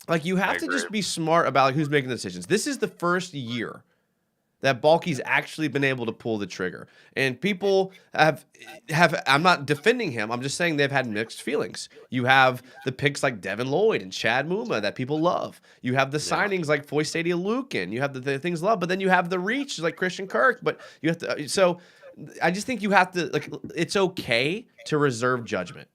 like you have to just be smart about like, who's making the decisions. This is the first year that Balky's actually been able to pull the trigger. And people have I'm not defending him. I'm just saying they've had mixed feelings. You have the picks like Devin Lloyd and Chad Muma that people love. You have the signings like Foystadia Lukin. You have the things love, but then you have the reach like Christian Kirk. But you have to, so I just think you have to, like, it's okay to reserve judgment.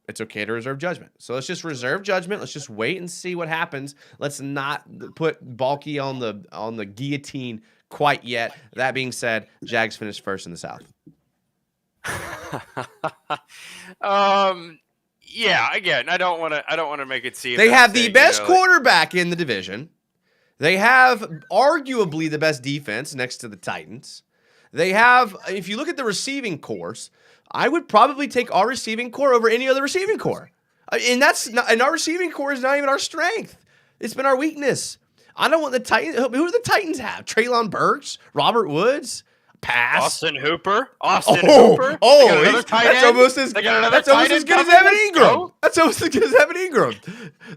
It's okay to reserve judgment. So let's just reserve judgment. Let's just wait and see what happens. Let's not put Balky on the guillotine quite yet. That being said, Jags finished first in the South. Yeah. Again, I don't want to make it seem they have the best quarterback in the division. They have arguably the best defense next to the Titans. They have, if you look at the receiving cores, I would probably take our receiving core over any other receiving core, and our receiving core is not even our strength. It's been our weakness. I don't want the Titans. Who do the Titans have? Treylon Burks, Robert Woods, pass. Austin Hooper. Hooper. That's almost as good as Evan Ingram. That's almost as good as Evan Ingram.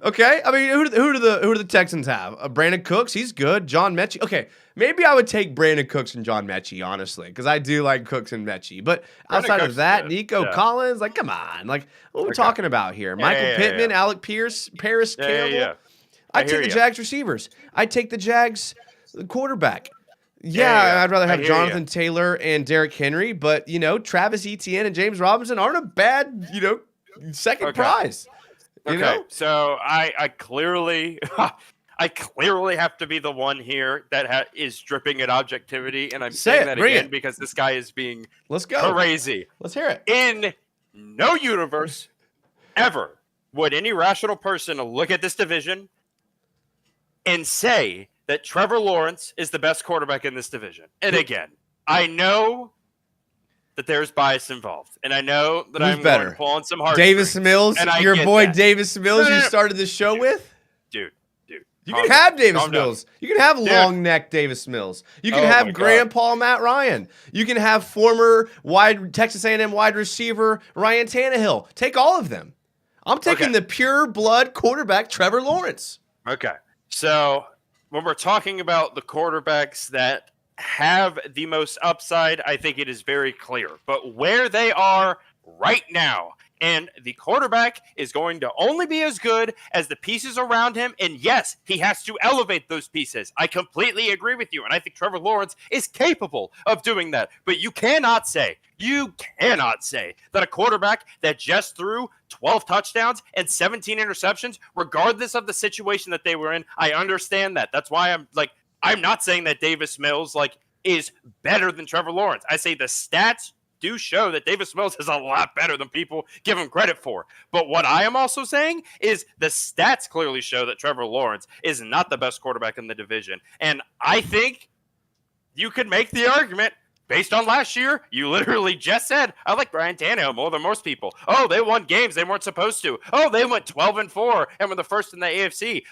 Okay, I mean, who do the Texans have? Brandon Cooks, he's good. John Mechie. Okay, maybe I would take Brandon Cooks and John Mechie, honestly, because I do like Cooks and Mechie. But outside of that, Nico Collins, like, come on, like, what are we talking about here? Michael Pittman, Alec Pierce, Paris Campbell. I take the Jags receivers. I take the Jags quarterback. Yeah, I'd rather have Jonathan Taylor and Derrick Henry, but, you know, Travis Etienne and James Robinson aren't a bad, you know, second prize. You know? So I clearly have to be the one here that is dripping at objectivity, and I'm saying that again because this guy is being crazy. Let's hear it. In no universe ever would any rational person look at this division and say that Trevor Lawrence is the best quarterback in this division. And again, I know that there's bias involved, and I know that I'm going to pull on some heartstrings. Davis Mills, your boy Davis Mills you started the show with? Dude. You can have Davis Mills. You can have long neck Davis Mills. You can have Grandpa Matt Ryan. You can have former Texas A&M wide receiver Ryan Tannehill. Take all of them. I'm taking the pure blood quarterback Trevor Lawrence. Okay. So when we're talking about the quarterbacks that have the most upside, I think it is very clear. But where they are right now, and the quarterback is going to only be as good as the pieces around him. And yes, he has to elevate those pieces. I completely agree with you. And I think Trevor Lawrence is capable of doing that. But you cannot say that a quarterback that just threw 12 touchdowns and 17 interceptions, regardless of the situation that they were in, I understand that. That's why I'm not saying that Davis Mills is better than Trevor Lawrence. I say the stats do show that Davis Mills is a lot better than people give him credit for. But what I am also saying is the stats clearly show that Trevor Lawrence is not the best quarterback in the division. And I think you could make the argument based on last year. You literally just said, I like Ryan Tannehill more than most people. Oh, they won games they weren't supposed to. Oh, they went 12-4 and were the first in the AFC.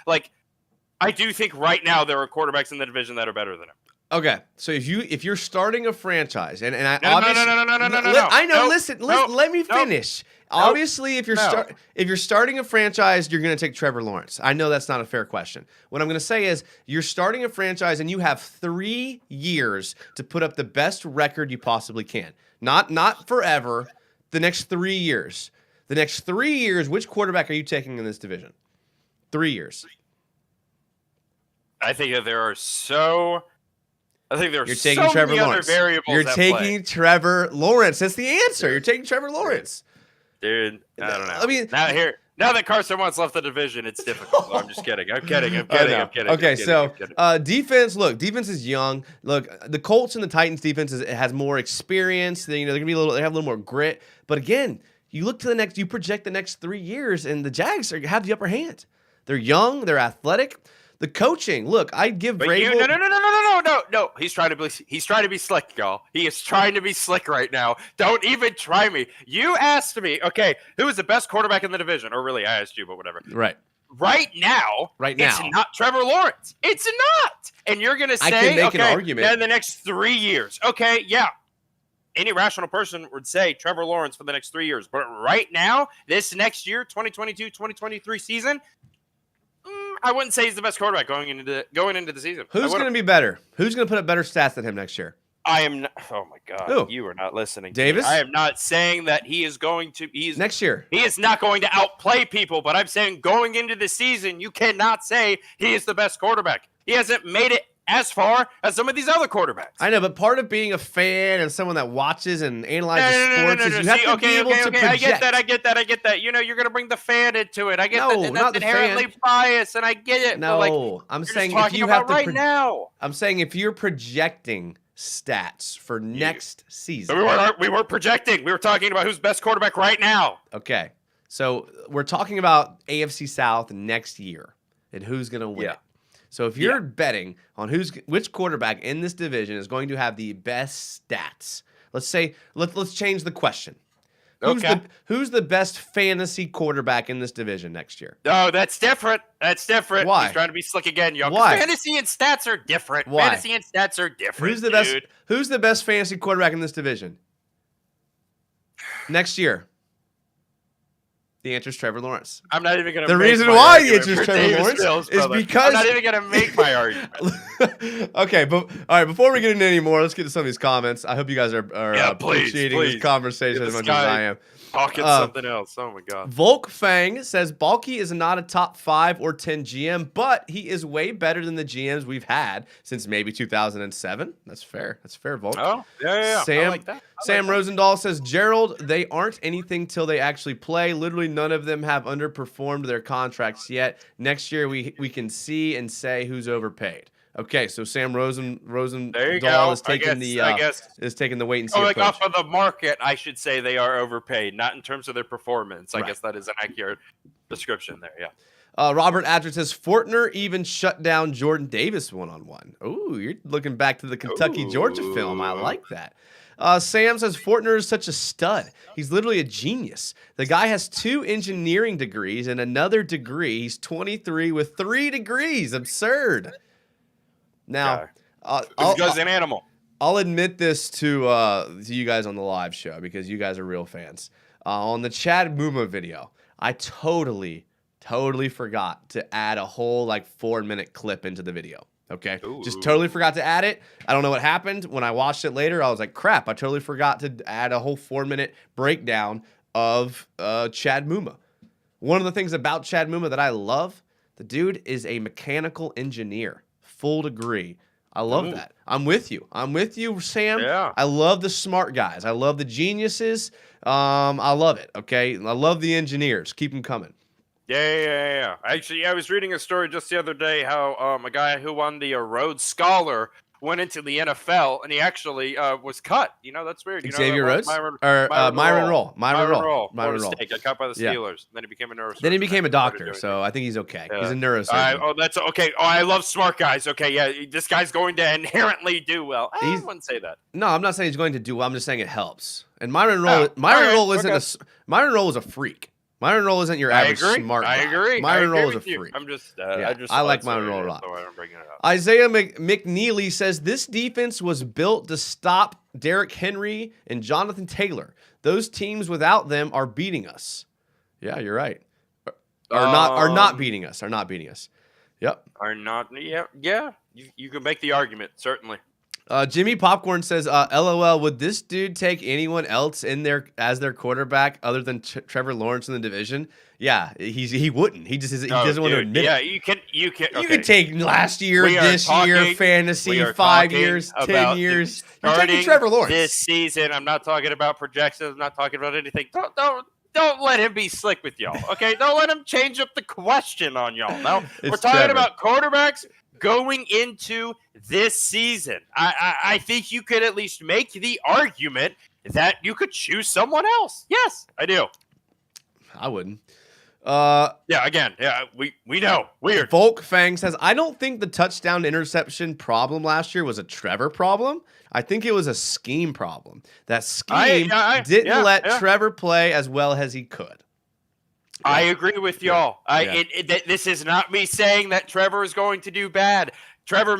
I do think right now there are quarterbacks in the division that are better than him. Okay, so if you're starting a franchise, and I no. I know. Listen, let me finish. Obviously, if you're starting a franchise, you're going to take Trevor Lawrence. I know that's not a fair question. What I'm going to say is you're starting a franchise, and you have 3 years to put up the best record you possibly can. Not forever. The next 3 years. The next 3 years, which quarterback are you taking in this division? 3 years. I think that there are so You're taking Trevor many other Lawrence. variables You're at taking play. Trevor Lawrence. That's the answer. You're taking Trevor Lawrence. Dude, I don't know. I mean, now that Carson Wentz left the division, it's difficult. No, I'm just kidding. I'm kidding. Okay, defense. Look, defense is young. Look, the Colts and the Titans defense has more experience. They have a little more grit. But again, you look to you project the next 3 years, and the Jags have the upper hand. They're young. They're athletic. The coaching. Look, I'd give Vrabel. No. He's trying to be slick, y'all. He is trying to be slick right now. Don't even try me. You asked me, okay, who is the best quarterback in the division? Or really, I asked you, but whatever. Right. Right now, it's not Trevor Lawrence. It's not. And you're going to say, I can make an argument. In the next 3 years. Okay, yeah. Any rational person would say Trevor Lawrence for the next 3 years. But right now, this next year, 2022-2023 season, I wouldn't say he's the best quarterback going into the season. Who's going to be better? Who's going to put up better stats than him next year? I am not. Oh my God! Who? You are not listening. Davis? I am not saying that he is going to. Next year. He is not going to outplay people. But I'm saying going into the season, you cannot say he is the best quarterback. He hasn't made it as far as some of these other quarterbacks. I know, but part of being a fan and someone that watches and analyzes sports is you have to be able to project. I get that. You know, you're going to bring the fan into it. I get that. And not that's the inherently fan. biased, and I get it. No, but I'm saying if you have to now. I'm saying if you're projecting stats for next season. We weren't projecting. We were talking about who's best quarterback right now. Okay. So we're talking about AFC South next year and who's going to win it. So if you're betting on which quarterback in this division is going to have the best stats, let's say let's change the question. Who's the best fantasy quarterback in this division next year? Oh, that's different. Why? He's trying to be slick again, y'all. Why? Fantasy and stats are different. Why? Fantasy and stats are different. Who's the best fantasy quarterback in this division next year? The answer is Trevor Lawrence. I'm not even going to. The reason why the answer is Trevor Lawrence is because I'm not even going to make my argument. Okay, but all right. Before we get into any more, let's get to some of these comments. I hope you guys are appreciating this conversation as much as I am. Talking something else. Oh my God. Volk Fang says Balky is not a top 5 or 10 GM, but he is way better than the GMs we've had since maybe 2007. That's fair. That's fair, Volk. Oh, yeah. Sam, I like that. Sam Rosendahl says Gerald, they aren't anything till they actually play. Literally none of them have underperformed their contracts yet. Next year we can see and say who's overpaid. Okay, so Sam Rosendahl is taking the wait and see approach. Off of the market, I should say they are overpaid, not in terms of their performance. I guess that is an accurate description there. Yeah. Robert Adler says Fortner even shut down Jordan Davis one-on-one. Ooh, you're looking back to the Kentucky-Georgia film. I like that. Sam says Fortner is such a stud. He's literally a genius. The guy has 2 engineering degrees and another degree. He's 23 with 3 degrees. Absurd. Now, this guy's an animal. I'll admit this to you guys on the live show because you guys are real fans. On the Chad Muma video, I totally forgot to add a whole 4-minute clip into the video. Okay, just totally forgot to add it. I don't know what happened. When I watched it later, I was like, crap, I totally forgot to add a whole 4-minute breakdown of Chad Muma. One of the things about Chad Muma that I love, the dude is a mechanical engineer. Full degree. I love that. I'm with you, Sam. Yeah. I love the smart guys. I love the geniuses. I love it. Okay. I love the engineers. Keep them coming. Yeah. Actually, I was reading a story just the other day how a guy who won the Rhodes Scholar went into the NFL and he actually was cut. You know, that's weird. Xavier Rhodes? Myron Roll. State, got cut by the Steelers. Then he became a neurosurgeon. Then he became a doctor, so I think he's okay. He's a neurosurgeon. That's okay. Oh, I love smart guys. Okay, yeah, this guy's going to inherently do well. I wouldn't say that. No, I'm not saying he's going to do well. I'm just saying it helps. And Myron Roll is a freak. Myron Roll isn't your average smart guy. I agree. Myron Roll is a freak. I like Myron Roll a lot. So I'm bringing it up. Isaiah McNeely says this defense was built to stop Derrick Henry and Jonathan Taylor. Those teams without them are beating us. Yeah, you're right. Are not beating us. Yep. Yeah. You can make the argument, certainly. Jimmy Popcorn says, "LOL. Would this dude take anyone else in there as their quarterback other than Trevor Lawrence in the division?" Yeah, he wouldn't. He doesn't want to admit yeah, it. you can. You Okay. could take last year, this year, fantasy, 5 years, 10 years. You're taking Trevor Lawrence this season. I'm not talking about projections. I'm not talking about anything. Don't let him be slick with y'all. Okay, don't let him change up the question on y'all. Now we're talking about quarterbacks going into this season. I think you could at least make the argument that you could choose someone else. Yes, I do. I wouldn't. We know. Weird. Volk Fang says, I don't think the touchdown interception problem last year was a Trevor problem. I think it was a scheme problem. That scheme didn't let Trevor play as well as he could. I agree with y'all. This is not me saying that Trevor is going to do bad. Trevor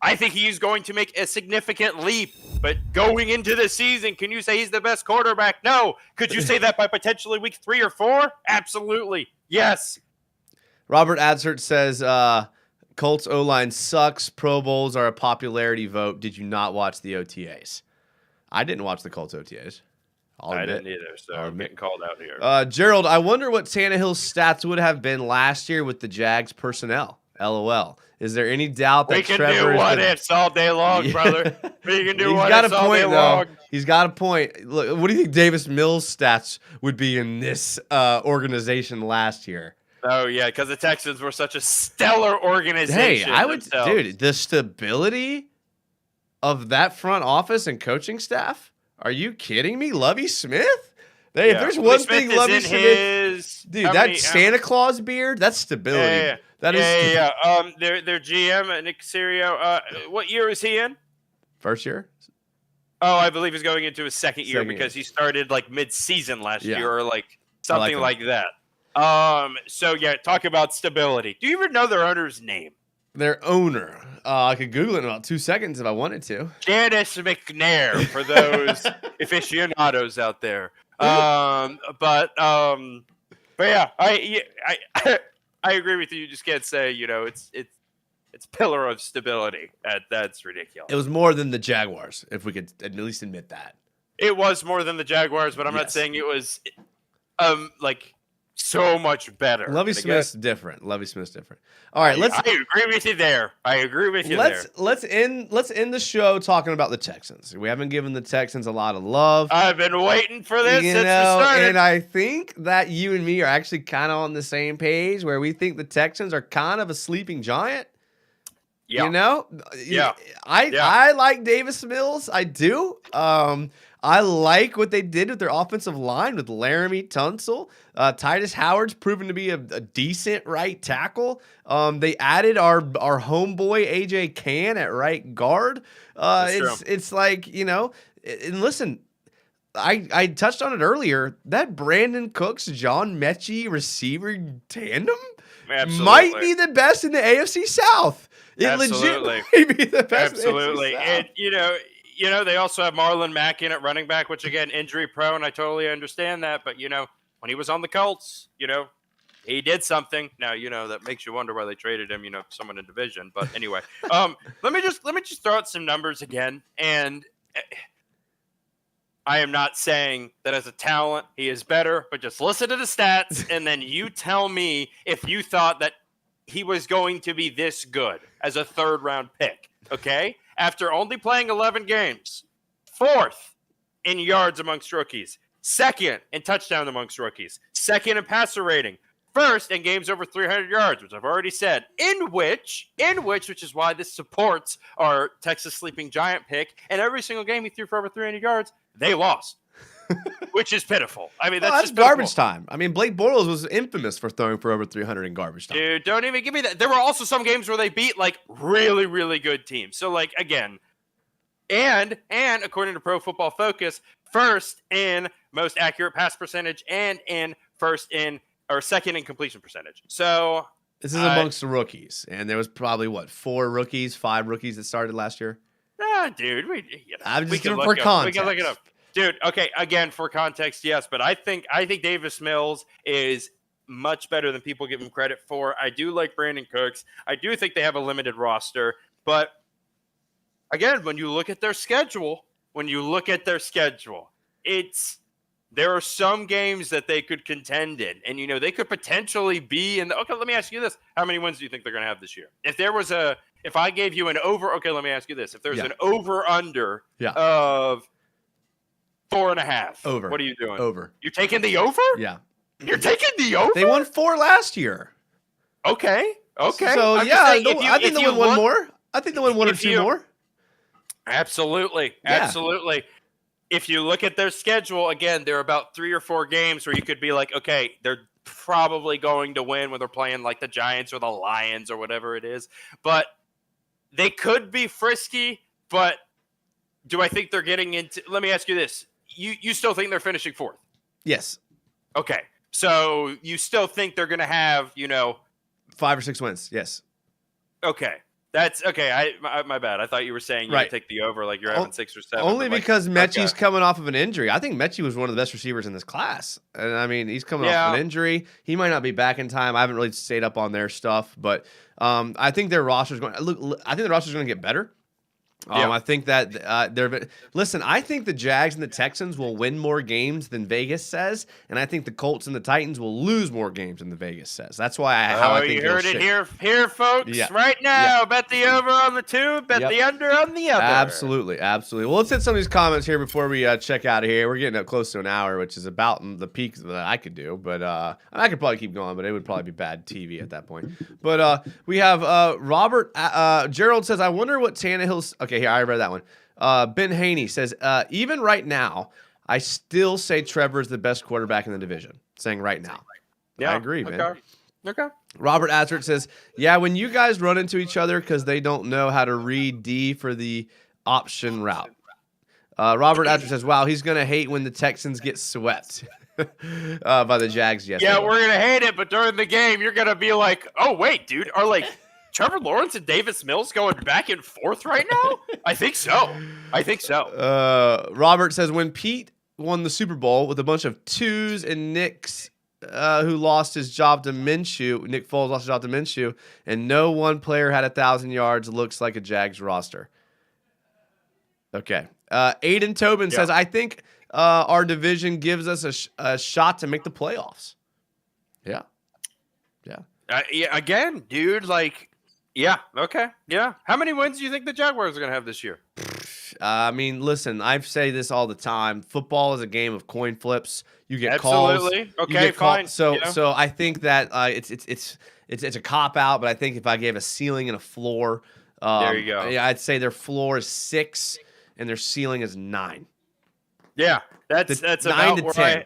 I think he's going to make a significant leap. But going into the season, can you say he's the best quarterback? No. Could you say that by potentially week 3 or 4? Absolutely. Yes. Robert Adsert says, Colts O-line sucks. Pro Bowls are a popularity vote. Did you not watch the OTAs? I didn't watch the Colts OTAs. I didn't either, so I'm getting called out here. Gerald, I wonder what Tannehill's stats would have been last year with the Jags personnel. LOL. Is there any doubt that Trevor We can do what ifs all day long, brother. We can do what ifs all day long. He's got a point. Look, what do you think Davis Mills' stats would be in this organization last year? Oh, yeah, because the Texans were such a stellar organization. Hey, dude, the stability of that front office and coaching staff? Are you kidding me? Lovie Smith? If there's one thing Lovie Smith, that Santa Claus beard, that's stability. Their GM, Nick Caserio, what year is he in? First year? Oh, I believe he's going into his second year because he started mid-season last year or something like that. Talk about stability. Do you even know their owner's name? Their owner. I could Google it in about 2 seconds if I wanted to. Janice McNair for those aficionados out there. But yeah, I agree with you. You just can't say it's pillar of stability. That's ridiculous. It was more than the Jaguars, if we could at least admit that. It was more than the Jaguars, but I'm not saying it was so much better. Lovie Smith's different. All right, I agree with you there. Let's end the show talking about the Texans. We haven't given the Texans a lot of love. I've been waiting for this since we started. And I think that you and me are actually kind of on the same page where we think the Texans are kind of a sleeping giant. Yeah. You know? Yeah. I like Davis Mills. I do. I like what they did with their offensive line with Laramie Tunsil. Titus Howard's proven to be a decent right tackle. They added our homeboy AJ Cann at right guard. It's and listen, I touched on it earlier. That Brandon Cooks, John Mechie receiver tandem might be the best in the AFC South. It legit might be the best. Absolutely. And they also have Marlon Mack in at running back, which again, injury prone. I totally understand that. But when he was on the Colts, he did something. Now, that makes you wonder why they traded him, someone in division. But anyway, let me just throw out some numbers again. And I am not saying that as a talent he is better, but just listen to the stats and then you tell me if you thought that he was going to be this good as a 3rd-round pick. Okay? After only playing 11 games, 4th in yards amongst rookies, 2nd in touchdown amongst rookies, 2nd in passer rating, 1st in games over 300 yards, which I've already said, in which is why this supports our Texas sleeping giant pick, and every single game he threw for over 300 yards, they lost. Which is pitiful. I mean, that's just garbage time. I mean, Blake Bortles was infamous for throwing for over 300 in garbage time. Dude, don't even give me that. There were also some games where they beat really, really good teams. So again, and according to Pro Football Focus, 1st in most accurate pass percentage and in 2nd in completion percentage. So this is amongst the rookies, and there was probably 5 rookies that started last year. Dude, I'm just doing for context. We can look it up. Dude, okay, again, for context, yes, but I think Davis Mills is much better than people give him credit for. I do like Brandon Cooks. I do think they have a limited roster, but again, when you look at their schedule, there are some games that they could contend in, and they could potentially be in. Okay, let me ask you this: how many wins do you think they're going to have this year? If I gave you an over, okay, let me ask you this: if there's an over under of 4.5, over. What are you doing? Over. You're taking the over? Yeah. You're taking the over? They won 4 last year. Okay. So, I think they'll win one more. I think they'll win one or two more. Absolutely. Yeah. Absolutely. If you look at their schedule, again, there are about 3 or 4 games where you could be like, okay, they're probably going to win when they're playing like the Giants or the Lions or whatever it is. But they could be frisky, but do I think they're getting into – let me ask you this. You still think they're finishing 4th? Yes. Okay. So you still think they're going to have, 5 or 6 wins. Yes. Okay. That's okay. My bad. I thought you were saying you would take the over, like you're having 6 or 7. Only because Mechie's coming off of an injury. I think Mechie was one of the best receivers in this class. And I mean, he's coming off of an injury. He might not be back in time. I haven't really stayed up on their stuff, but I think their roster's going. I think the roster's going to get better. I think that listen, I think the Jags and the Texans will win more games than Vegas says, and I think the Colts and the Titans will lose more games than the Vegas says. That's why I think you heard it here, folks. Yeah. Right now, bet the over on the 2, bet the under on the other. Absolutely. Well, let's hit some of these comments here before we check out of here. We're getting up close to an hour, which is about the peak that I could do, but I could probably keep going, but it would probably be bad TV at that point. But we have Robert Gerald says, I wonder what Tannehill's. Okay, here, I read that one. Ben Haney says, even right now, I still say Trevor is the best quarterback in the division. Saying right now. Yeah, I agree, man. Okay. Robert Azert says, yeah, when you guys run into each other because they don't know how to read D for the option route. Robert Azert says, wow, he's going to hate when the Texans get swept by the Jags yesterday. Yeah, we're going to hate it, but during the game, you're going to be like, oh, wait, dude, are like – Trevor Lawrence and Davis Mills going back and forth right now? I think so. Robert says, when Pete won the Super Bowl with a bunch of 2s and Nick's who lost his job to Minshew, Nick Foles lost his job to Minshew, and no one player had 1,000 yards, looks like a Jags roster. Okay. Aiden Tobin says, I think our division gives us a shot to make the playoffs. Yeah. Again, dude, like... Yeah. Okay. Yeah. How many wins do you think the Jaguars are going to have this year? I mean, listen, I say this all the time. Football is a game of coin flips. You get Absolutely. calls. Okay. Fine. So I think that it's a cop out. But I think if I gave a ceiling and a floor, there you go. Yeah, I'd say their floor is 6 and their ceiling is 9. Yeah, that's 9 about to where 10.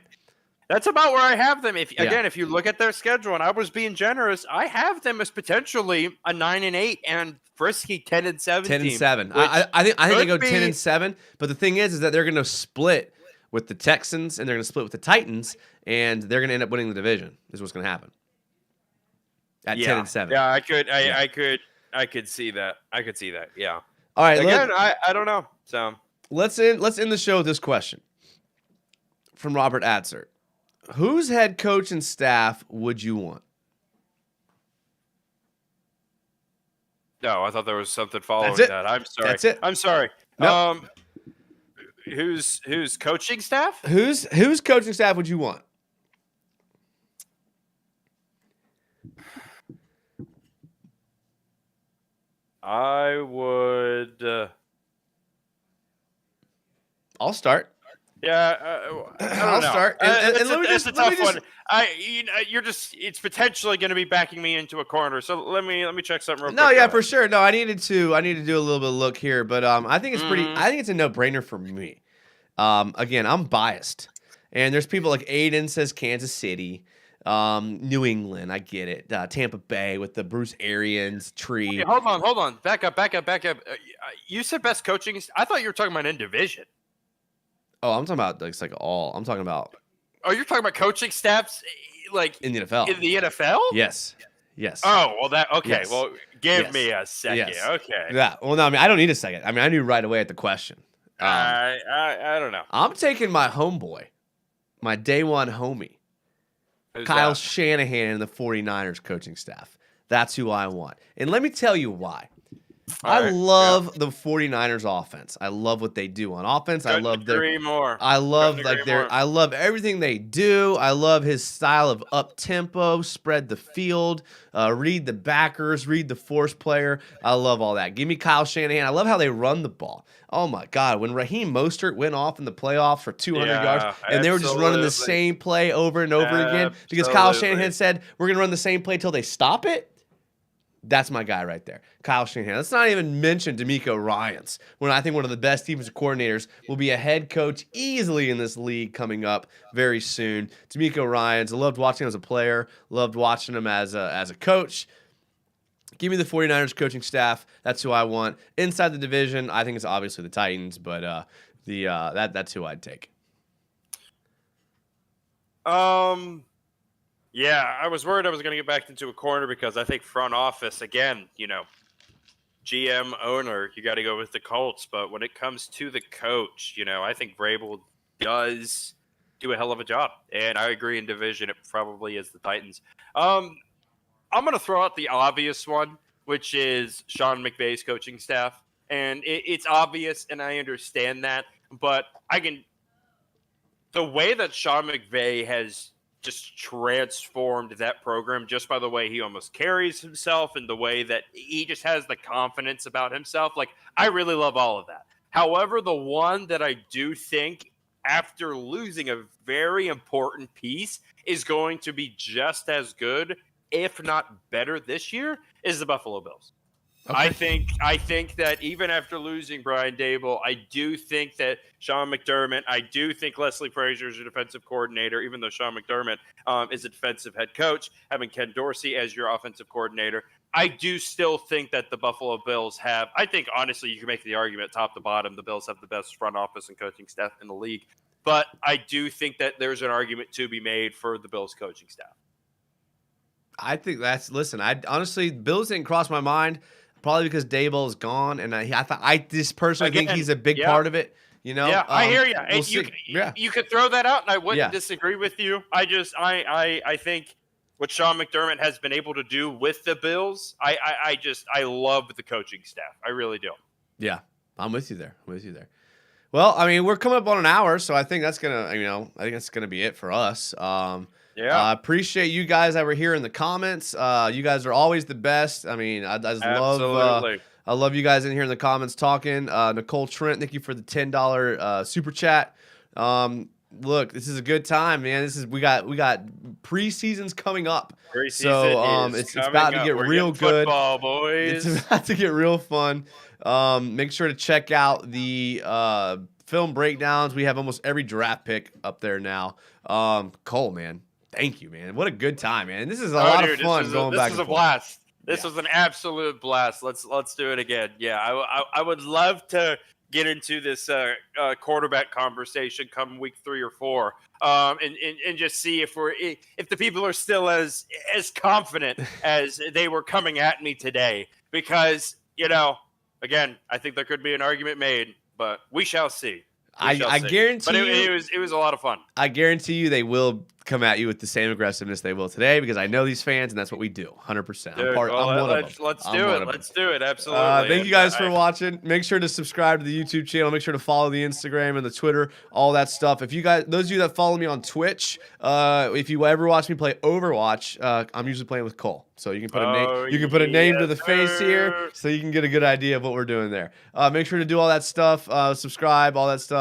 That's about where I have them. If you look at their schedule, and I was being generous, I have them as potentially a 9-8 and frisky 10-7. 10-7. I think they go 10-7. But the thing is that they're going to split with the Texans and they're going to split with the Titans, and they're going to end up winning the division. Is what's going to happen at 10-7. Yeah, I could see that. Yeah. All right. Again, I don't know. So let's end the show with this question from Robert Atzert. Whose head coach and staff would you want? No, I thought there was something following that. I'm sorry. That's it. I'm sorry. Nope. Who's coaching staff? Whose coaching staff would you want? I would. I'll start. Yeah, I'll start. It's a tough one. It's potentially going to be backing me into a corner. So let me check something real quick. No, yeah, for sure. No, I needed to do a little bit of look here, but I think it's I think it's a no-brainer for me. Again, I'm biased, and there's people like Aiden says Kansas City, New England. I get it. Tampa Bay with the Bruce Arians tree. Okay, hold on. Back up. You said best coaching. I thought you were talking about in division. Oh, I'm talking about like all. I'm talking about. Oh, you're talking about coaching staffs, like in the NFL. In the NFL? Yes. Oh, well, okay. Yes. Well, give me a second. Yes. Okay. Yeah. Well, no, I mean, I don't need a second. I mean, I knew right away at the question. I don't know. I'm taking my homeboy, my day one homie, Who's Kyle that? Shanahan and the 49ers coaching staff. That's who I want. And let me tell you why. I All right. Yeah. love the 49ers offense. I love what they do on offense. Couldn't agree more. I love Couldn't agree more. I love everything they do. I love his style of up tempo, spread the field, read the backers, read the force player. I love all that. Give me Kyle Shanahan. I love how they run the ball. Oh my God, when Raheem Mostert went off in the playoffs for 200 yards, and they were just running the same play over and over again because Kyle Shanahan said we're gonna run the same play till they stop it. That's my guy right there, Kyle Shanahan. Let's not even mention DeMeco Ryans, when I think one of the best defensive coordinators, will be a head coach easily in this league coming up very soon. DeMeco Ryans, I loved watching him as a player, loved watching him as a coach. Give me the 49ers coaching staff. That's who I want. Inside the division, I think it's obviously the Titans, but that's who I'd take. Yeah, I was worried I was going to get back into a corner because I think front office, again, GM, owner, you got to go with the Colts. But when it comes to the coach, I think Vrabel does do a hell of a job. And I agree, in division, it probably is the Titans. I'm going to throw out the obvious one, which is Sean McVay's coaching staff. And it's obvious, and I understand that. But the way that Sean McVay has just transformed that program just by the way he almost carries himself and the way that he just has the confidence about himself. Like, I really love all of that. However, the one that I do think, after losing a very important piece, is going to be just as good, if not better this year, is the Buffalo Bills. Okay. I think that even after losing Brian Daboll, I do think that Sean McDermott, I do think Leslie Frazier is a defensive coordinator, even though Sean McDermott is a defensive head coach, having Ken Dorsey as your offensive coordinator. I do still think that the Buffalo Bills have, I think, honestly, you can make the argument top to bottom, the Bills have the best front office and coaching staff in the league. But I do think that there's an argument to be made for the Bills coaching staff. I think honestly, Bills didn't cross my mind. Probably because Daboll is gone, and I just personally think he's a big part of it. Yeah, I hear you. You could throw that out, and I wouldn't disagree with you. I think what Sean McDermott has been able to do with the Bills, I love the coaching staff. I really do. Yeah, I'm with you there. Well, I mean, we're coming up on an hour, so I think that's gonna be it for us. I appreciate you guys that were here in the comments. You guys are always the best. I mean, I love you guys in here in the comments talking. Nicole Trent, thank you for the $10 super chat. Look, this is a good time, man. We got preseasons coming up. So it's about to get real good. Football, boys. It's about to get real fun. Make sure to check out the film breakdowns. We have almost every draft pick up there now. Cole, man. Thank you, man. What a good time, man. This is a lot of fun going back and forth. This is a blast. This was an absolute blast. Let's do it again. Yeah, I would love to get into this quarterback conversation come week 3 or 4, and just see if the people are still as confident as they were coming at me today. Because again, I think there could be an argument made, but we shall see. I guarantee but it was a lot of fun. I guarantee you they will come at you with the same aggressiveness they will today, because I know these fans, and that's what we do. 100%. I'm one of them. Let's do it. Absolutely. Thank you guys for watching. Make sure to subscribe to the YouTube channel. Make sure to follow the Instagram and the Twitter, all that stuff. If you guys, those of you that follow me on Twitch, if you ever watch me play Overwatch, I'm usually playing with Cole. So you can put a name. You can put a name to the face here, so you can get a good idea of what we're doing there. Make sure to do all that stuff. Subscribe, all that stuff.